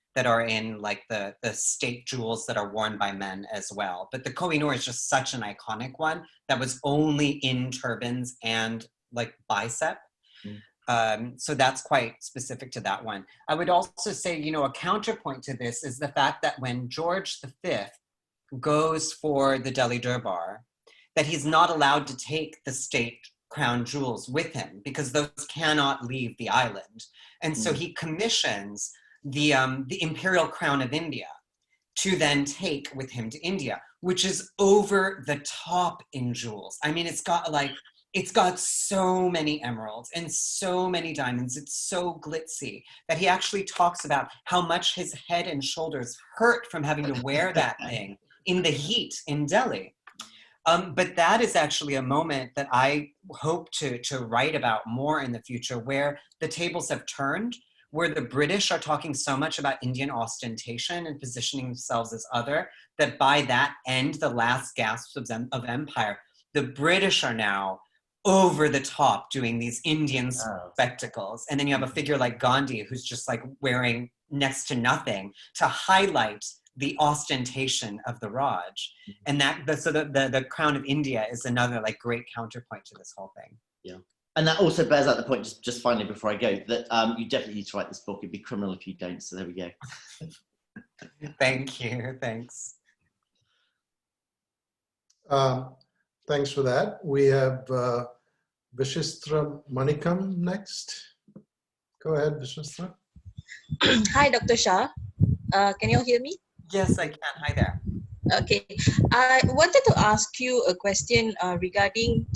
like the state jewels that are worn by men as well. But the Kohinoor is just such an iconic one that was only in turbans and like bicep. So that's quite specific to that one. I would also say, you know, a counterpoint to this is the fact that when George V goes for the Delhi Durbar, that he's not allowed to take the state crown jewels with him because those cannot leave the island. And so he commissions the imperial crown of India to then take with him to India, which is over the top in jewels. I mean, it's got so many emeralds and so many diamonds. It's so glitzy that he actually talks about how much his head and shoulders hurt from having to wear that thing in the heat in Delhi. But that is actually a moment that I hope to write about more in the future, where the tables have turned, where the British are talking so much about Indian ostentation and positioning themselves as other, that by that end, the last gasps of empire, the British are now over the top doing these Indian spectacles. And then you have a figure like Gandhi, who's just like wearing next to nothing to highlight the ostentation of the Raj. And the crown of India is another like great counterpoint to this whole thing. Yeah. And that also bears out the point, just finally before I go, that you definitely need to write this book. It'd be criminal if you don't, so there we go. Thank you, thanks. Thanks for that. We have Vishistra Manikam next. Go ahead, Vishistra. Hi, Dr. Shah. Can you hear me? Yes, I can. Hi there. Okay. I wanted to ask you a question regarding,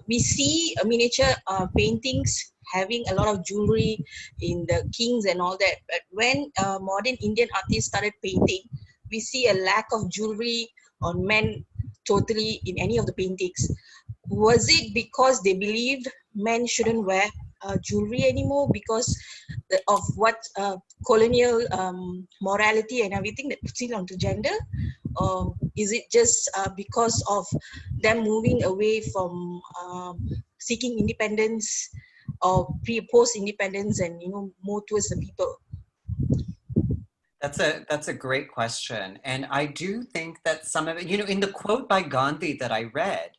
we see miniature paintings having a lot of jewelry in the kings and all that. But when modern Indian artists started painting, we see a lack of jewelry on men totally in any of the paintings. Was it because they believed men shouldn't wear jewelry anymore because of what colonial morality and everything that puts it onto gender? Or is it just because of them moving away from seeking independence or post independence and more towards the people? That's a great question. And I do think that some of it, in the quote by Gandhi that I read,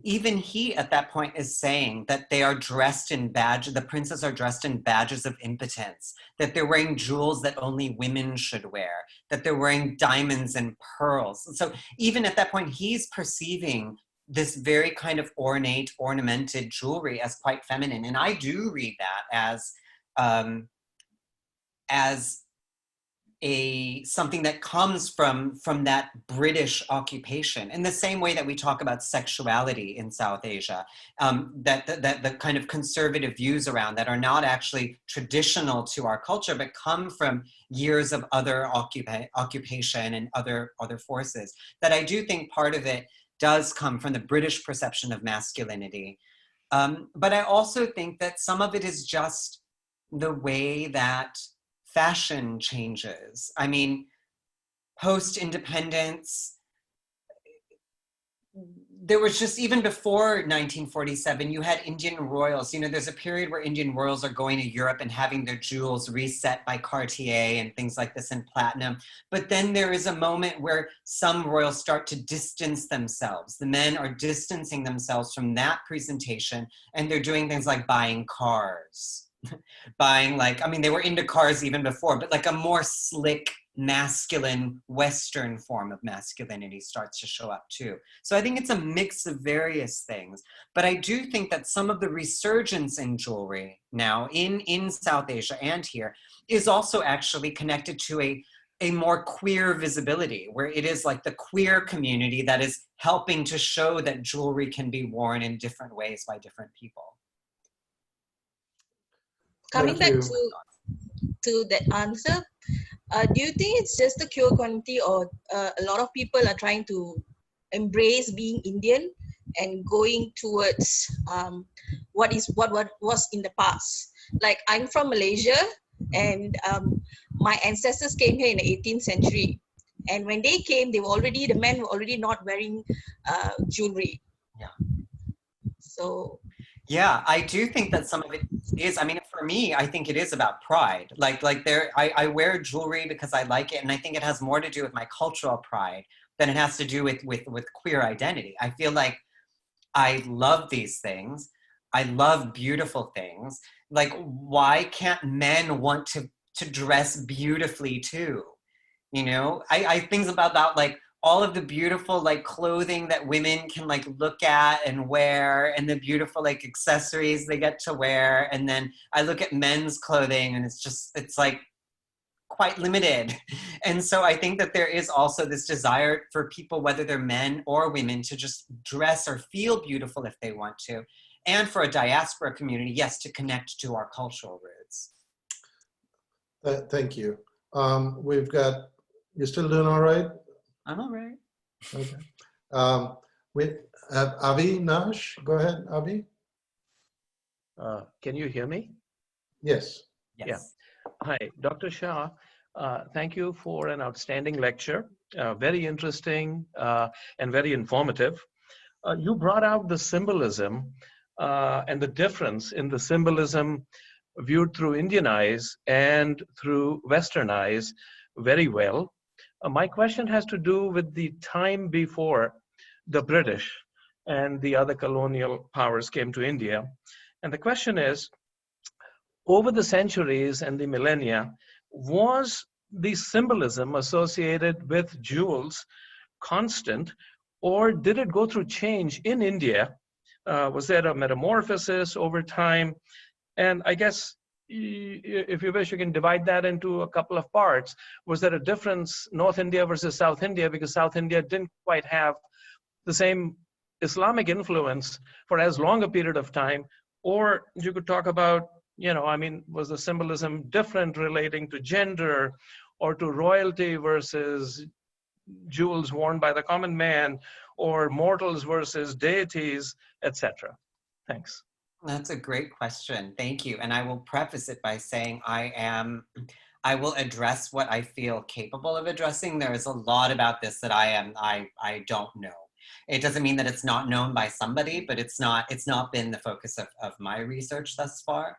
even he at that point is saying that they are dressed in the princes are dressed in badges of impotence, that they're wearing jewels that only women should wear, that they're wearing diamonds and pearls. So even at that point, he's perceiving this very kind of ornate, ornamented jewelry as quite feminine. And I do read that as something that comes from that British occupation, in the same way that we talk about sexuality in South Asia, that the kind of conservative views around that are not actually traditional to our culture, but come from years of other occupation and other forces. That I do think part of it does come from the British perception of masculinity. But I also think that some of it is just the way that fashion changes. I mean, post-independence, there was just, even before 1947, you had Indian royals. There's a period where Indian royals are going to Europe and having their jewels reset by Cartier and things like this in platinum. But then there is a moment where some royals start to distance themselves. The men are distancing themselves from that presentation, and they're doing things like buying cars. Buying they were into cars even before, but like a more slick, masculine, Western form of masculinity starts to show up too. So I think it's a mix of various things. But I do think that some of the resurgence in jewelry now in South Asia and here is also actually connected to a more queer visibility, where it is like the queer community that is helping to show that jewelry can be worn in different ways by different people. Coming back to that answer, do you think it's just the queer community, or a lot of people are trying to embrace being Indian and going towards what was in the past? Like, I'm from Malaysia, and my ancestors came here in the 18th century. And when they came, the men were already not wearing jewelry. Yeah. So. Yeah, I do think that some of it is, for me, I think it is about pride. I wear jewelry because I like it, and I think it has more to do with my cultural pride than it has to do with queer identity. I feel like I love these things. I love beautiful things. Like, why can't men want to dress beautifully too? I think about like all of the beautiful clothing that women can look at and wear, and the beautiful accessories they get to wear. And then I look at men's clothing, and it's like quite limited. And so I think that there is also this desire for people, whether they're men or women, to just dress or feel beautiful if they want to. And for a diaspora community, yes, to connect to our cultural roots. Thank you. You're still doing all right? I'm all right. Okay. We have Avi Nash. Go ahead, Avi. Can you hear me? Yes. Yes. Yeah. Hi, Dr. Shah. Thank you for an outstanding lecture. Very interesting and very informative. You brought out the symbolism and the difference in the symbolism viewed through Indian eyes and through Western eyes very well. My question has to do with the time before the British and the other colonial powers came to India. And the question is, over the centuries and the millennia, was the symbolism associated with jewels constant, or did it go through change in India? Was there a metamorphosis over time? And I guess, if you wish, you can divide that into a couple of parts. Was there a difference, North India versus South India, because South India didn't quite have the same Islamic influence for as long a period of time? Or you could talk about, I mean, was the symbolism different relating to gender or to royalty versus jewels worn by the common man, or mortals versus deities, etc.? Thanks. That's a great question. Thank you. And I will preface it by saying I will address what I feel capable of addressing. There is a lot about this that I don't know. It doesn't mean that it's not known by somebody, but it's not been the focus of my research thus far.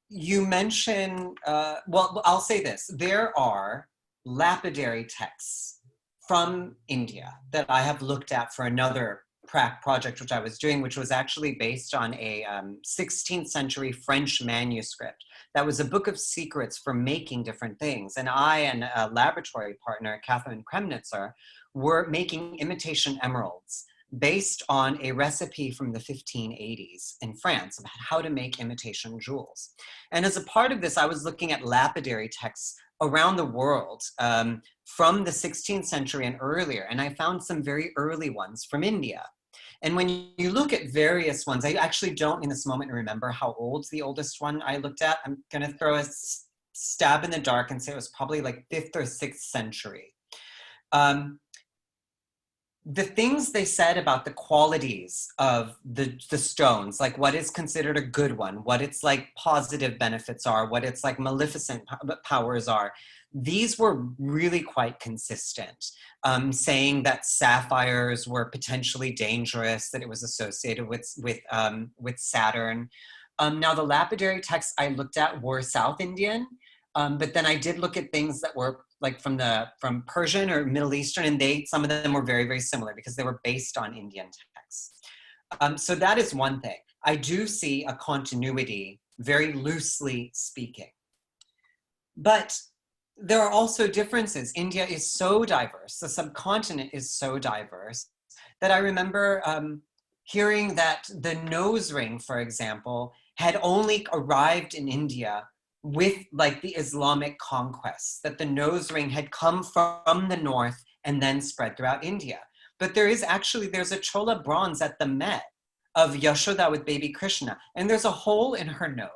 You mentioned, well, I'll say this. There are lapidary texts from India that I have looked at for another project which I was doing, which was actually based on a 16th century French manuscript that was a book of secrets for making different things. And I and a laboratory partner, Catherine Kremnitzer, were making imitation emeralds based on a recipe from the 1580s in France about how to make imitation jewels. And as a part of this, I was looking at lapidary texts around the world from the 16th century and earlier, and I found some very early ones from India. And when you look at various ones, I actually don't in this moment remember how old the oldest one I looked at. I'm gonna throw a stab in the dark and say it was probably like 5th or 6th century. The things they said about the qualities of the stones, like what is considered a good one, what its like positive benefits are, what its like maleficent powers are, these were really quite consistent, saying that sapphires were potentially dangerous, that it was associated with Saturn. Now the lapidary texts I looked at were South Indian, but then I did look at things that were like from Persian or Middle Eastern, and some of them were very, very similar because they were based on Indian texts. So that is one thing. I do see a continuity, very loosely speaking. But there are also differences. India is so diverse, the subcontinent is so diverse, that I remember hearing that the nose ring, for example, had only arrived in India with like the Islamic conquests, that the nose ring had come from the north and then spread throughout India. But there's a Chola bronze at the Met of Yashoda with baby Krishna, and there's a hole in her nose.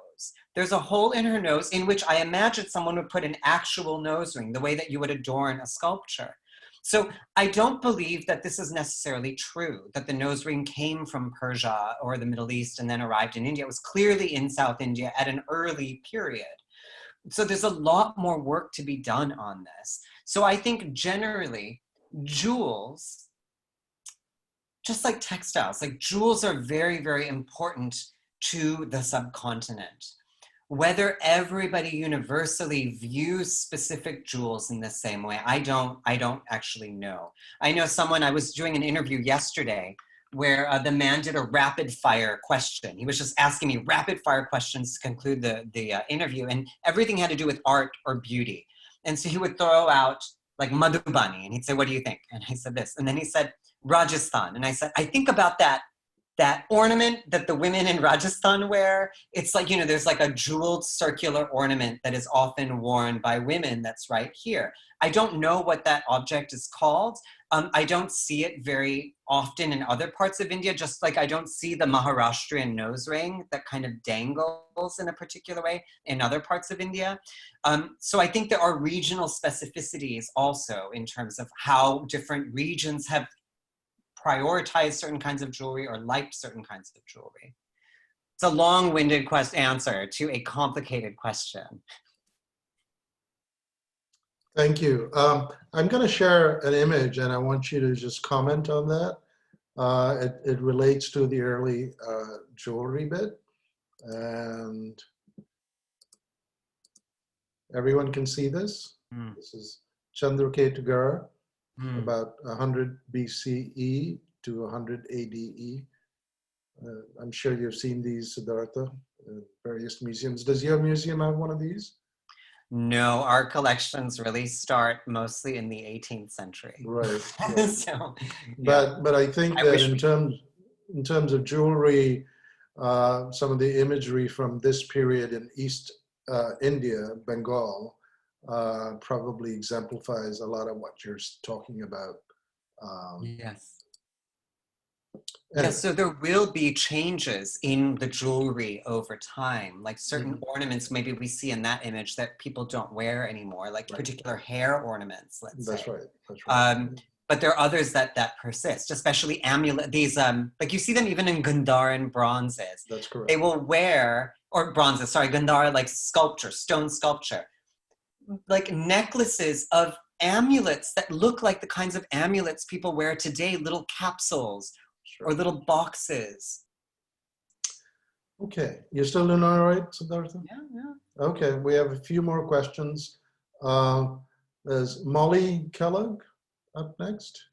There's a hole in her nose in which I imagine someone would put an actual nose ring, the way that you would adorn a sculpture. So I don't believe that this is necessarily true, that the nose ring came from Persia or the Middle East and then arrived in India. It was clearly in South India at an early period. So there's a lot more work to be done on this. So I think generally jewels, just like textiles, like jewels are very, very important to the subcontinent. Whether everybody universally views specific jewels in the same way, I don't actually know. I know I was doing an interview yesterday where the man did a rapid fire question. He was just asking me rapid fire questions to conclude the interview, and everything had to do with art or beauty. And so he would throw out like Madhubani, and he'd say, what do you think? And I said this, and then he said, Rajasthan. And I said, I think about that ornament that the women in Rajasthan wear. It's like, there's like a jeweled circular ornament that is often worn by women that's right here. I don't know what that object is called. I don't see it very often in other parts of India, just like I don't see the Maharashtrian nose ring that kind of dangles in a particular way in other parts of India. So I think there are regional specificities also in terms of how different regions have prioritize certain kinds of jewelry or liked certain kinds of jewelry. It's a long-winded answer to a complicated question. Thank you. I'm going to share an image and I want you to just comment on that. It relates to the early jewelry bit, and everyone can see this. This is Chandraketugara, about 100 BCE to 100 ADE. I'm sure you've seen these, Siddhartha, in various museums. Does your museum have one of these? No, our collections really start mostly in the 18th century. Right. So, but I think that in terms of jewelry, some of the imagery from this period in East India, Bengal, probably exemplifies a lot of what you're talking about. Yes. Anyway. Yes, so there will be changes in the jewelry over time, like certain ornaments maybe we see in that image that people don't wear anymore, like particular hair ornaments, let's say. That's right. That's right. But there are others that persist, especially amulet. These like you see them even in Gandharan bronzes. That's correct. They will wear, or bronzes, sorry, Gandhara, like sculpture, stone sculpture, like necklaces of amulets that look like the kinds of amulets people wear today, little capsules or little boxes. Okay, you're still doing all right, Siddhartha? Yeah. Okay, we have a few more questions. There's Molly Kellogg up next.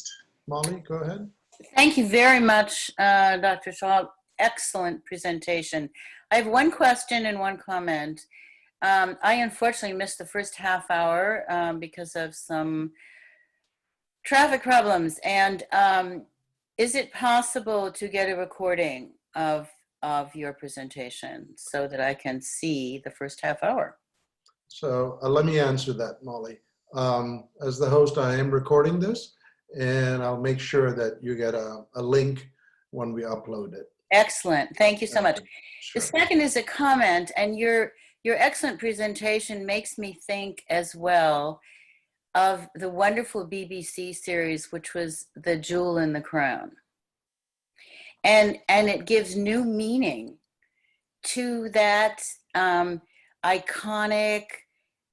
Molly, go ahead. Thank you very much, Dr. Shah. Excellent presentation. I have one question and one comment. I unfortunately missed the first half hour because of some traffic problems. And is it possible to get a recording of your presentation so that I can see the first half hour? So let me answer that, Molly. As the host, I am recording this, and I'll make sure that you get a link when we upload it. Excellent. Thank you so much. Sure. The second is a comment, and your excellent presentation makes me think as well of the wonderful BBC series, which was The Jewel in the Crown. And it gives new meaning to that iconic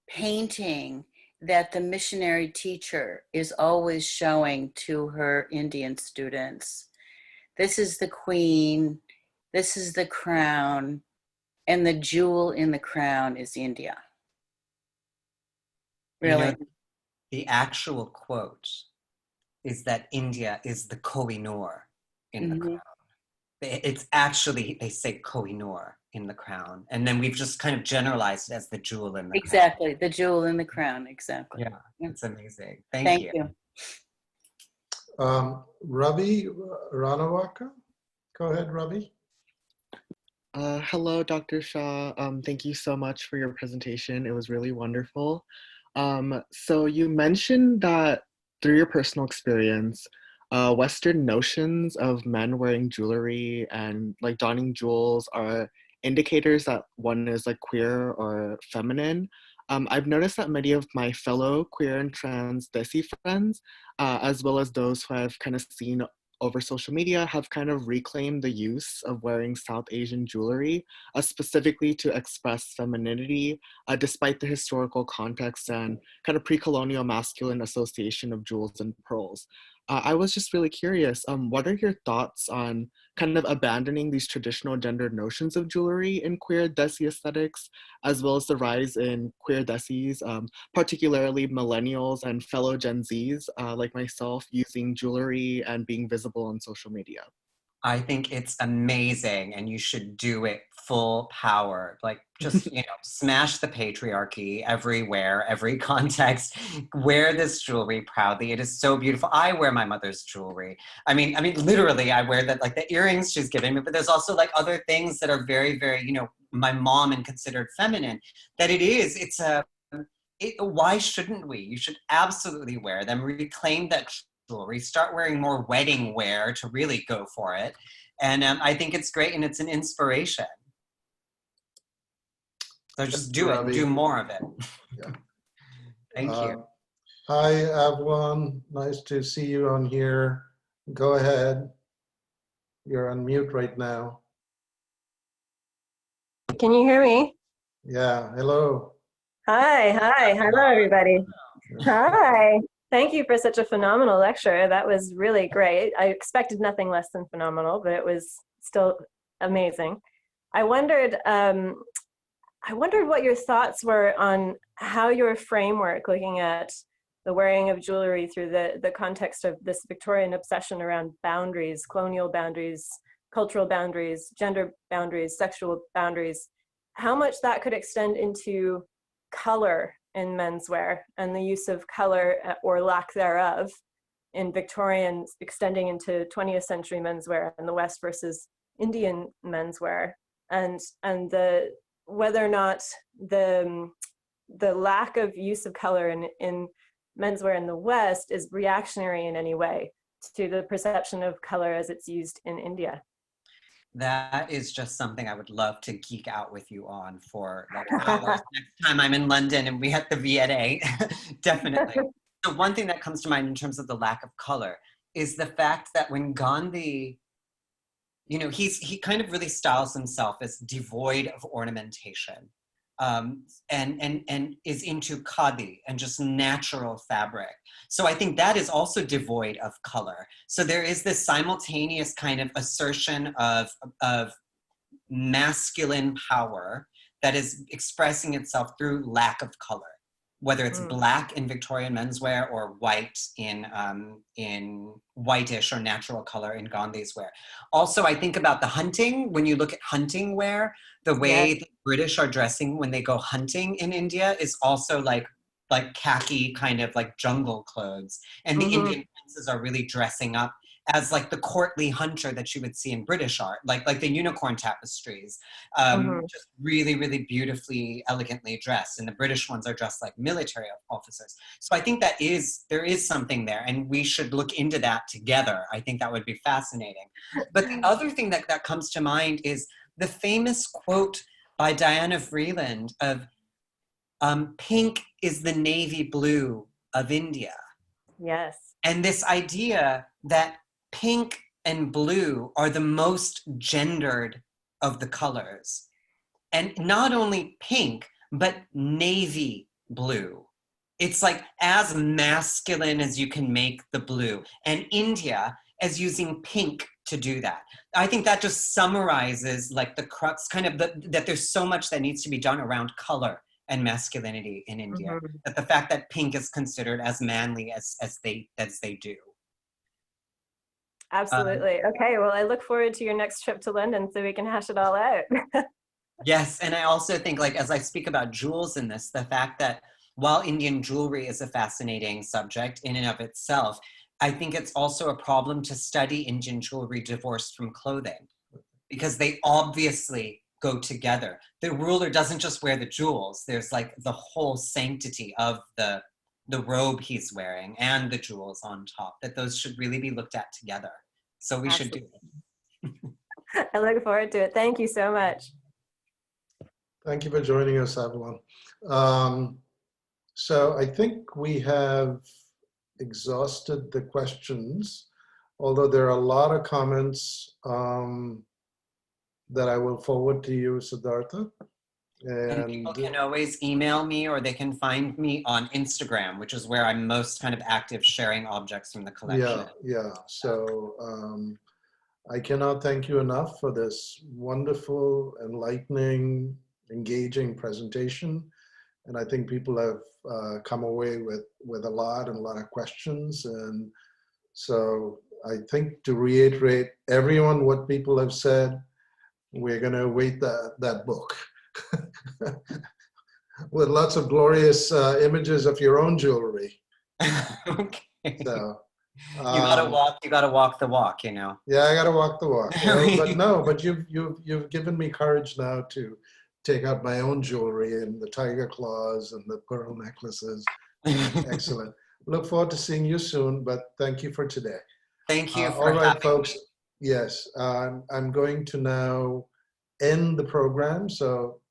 painting that the missionary teacher is always showing to her Indian students. This is the queen, this is the crown, and the jewel in the crown is India. Really? You know, the actual quote is that India is the Koh-i-Noor in the crown. It's actually, they say Koh-i-Noor in the crown. And then we've just kind of generalized it as the jewel in the crown. Exactly, the jewel in the crown, exactly. Yeah, it's amazing. Thank you. Ravi Ranawaka. Go ahead, Ravi. Hello, Dr. Shah. Thank you so much for your presentation. It was really wonderful. So you mentioned that through your personal experience, Western notions of men wearing jewelry and like donning jewels are indicators that one is like queer or feminine. I've noticed that many of my fellow queer and trans desi friends, as well as those who I've kind of seen over social media, have kind of reclaimed the use of wearing South Asian jewelry, specifically to express femininity, despite the historical context and kind of pre-colonial masculine association of jewels and pearls. I was just really curious, what are your thoughts on kind of abandoning these traditional gender notions of jewelry in queer desi aesthetics, as well as the rise in queer desis, particularly millennials and fellow Gen Zs like myself, using jewelry and being visible on social media? I think it's amazing, and you should do it full power. Like, just, you know, smash the patriarchy everywhere, every context. Wear this jewelry proudly. It is so beautiful. I wear my mother's jewelry. I mean, literally, I wear that, like the earrings she's giving me, but there's also like other things that are very, very, you know, my mom and considered feminine. That why shouldn't we? You should absolutely wear them. Reclaim that jewelry, start wearing more wedding wear to really go for it. And I think it's great, and it's an inspiration. So just do it, do more of it. Yeah. Thank you. Hi, Avalon. Nice to see you on here. Go ahead. You're on mute right now. Can you hear me? Yeah, hello. Hi, hello everybody. Hi. Thank you for such a phenomenal lecture. That was really great. I expected nothing less than phenomenal, but it was still amazing. I wondered what your thoughts were on how your framework, looking at the wearing of jewelry through the context of this Victorian obsession around boundaries, colonial boundaries, cultural boundaries, gender boundaries, sexual boundaries, how much that could extend into color in menswear and the use of color or lack thereof in Victorian extending into 20th century menswear in the West versus Indian menswear, and whether or not the lack of use of color in menswear in the West is reactionary in any way to the perception of color as it's used in India. That is just something I would love to geek out with you on for like hours next time I'm in London and we at the V&A. Definitely. So one thing that comes to mind in terms of the lack of color is the fact that when Gandhi, you know, he kind of really styles himself as devoid of ornamentation, and is into khadi and just natural fabric. So I think that is also devoid of color. So there is this simultaneous kind of assertion of masculine power that is expressing itself through lack of color, whether it's black in Victorian menswear or white in whitish or natural color in Gandhi's wear. Also, I think about the hunting. When you look at hunting wear, the way the British are dressing when they go hunting in India is also like khaki kind of like jungle clothes. And the Indian princes are really dressing up as like the courtly hunter that you would see in British art, like the unicorn tapestries, just really, really beautifully, elegantly dressed. And the British ones are dressed like military officers. So I think that there is something there, and we should look into that together. I think that would be fascinating. But the other thing that comes to mind is the famous quote by Diana Vreeland of pink is the navy blue of India. Yes. And this idea that pink and blue are the most gendered of the colors. And not only pink, but navy blue. It's like as masculine as you can make the blue. And India is using pink to do that. I think that just summarizes like the crux, kind of that there's so much that needs to be done around color and masculinity in India. That the fact that pink is considered as manly as they do. Absolutely. Okay, well, I look forward to your next trip to London so we can hash it all out. Yes, and I also think, like, as I speak about jewels in this, the fact that while Indian jewelry is a fascinating subject in and of itself, I think it's also a problem to study Indian jewelry divorced from clothing, because they obviously go together. The ruler doesn't just wear the jewels. There's like the whole sanctity of the robe he's wearing and the jewels on top, that those should really be looked at together. So we should do it. I look forward to it. Thank you so much. Thank you for joining us, Avalon. So I think we have exhausted the questions, although there are a lot of comments that I will forward to you, Siddhartha. And people can always email me, or they can find me on Instagram, which is where I'm most kind of active, sharing objects from the collection. Yeah. So I cannot thank you enough for this wonderful, enlightening, engaging presentation. And I think people have come away with a lot of questions. And so I think, to reiterate everyone what people have said, we're going to await that book. With lots of glorious images of your own jewelry. Okay. So you gotta walk the walk, you know. Yeah, I gotta walk the walk. But you've given me courage now to take out my own jewelry and the tiger claws and the pearl necklaces. Excellent. Look forward to seeing you soon, but thank you for today. Thank you for all right, having folks. me. Yes, I'm going to now end the program. So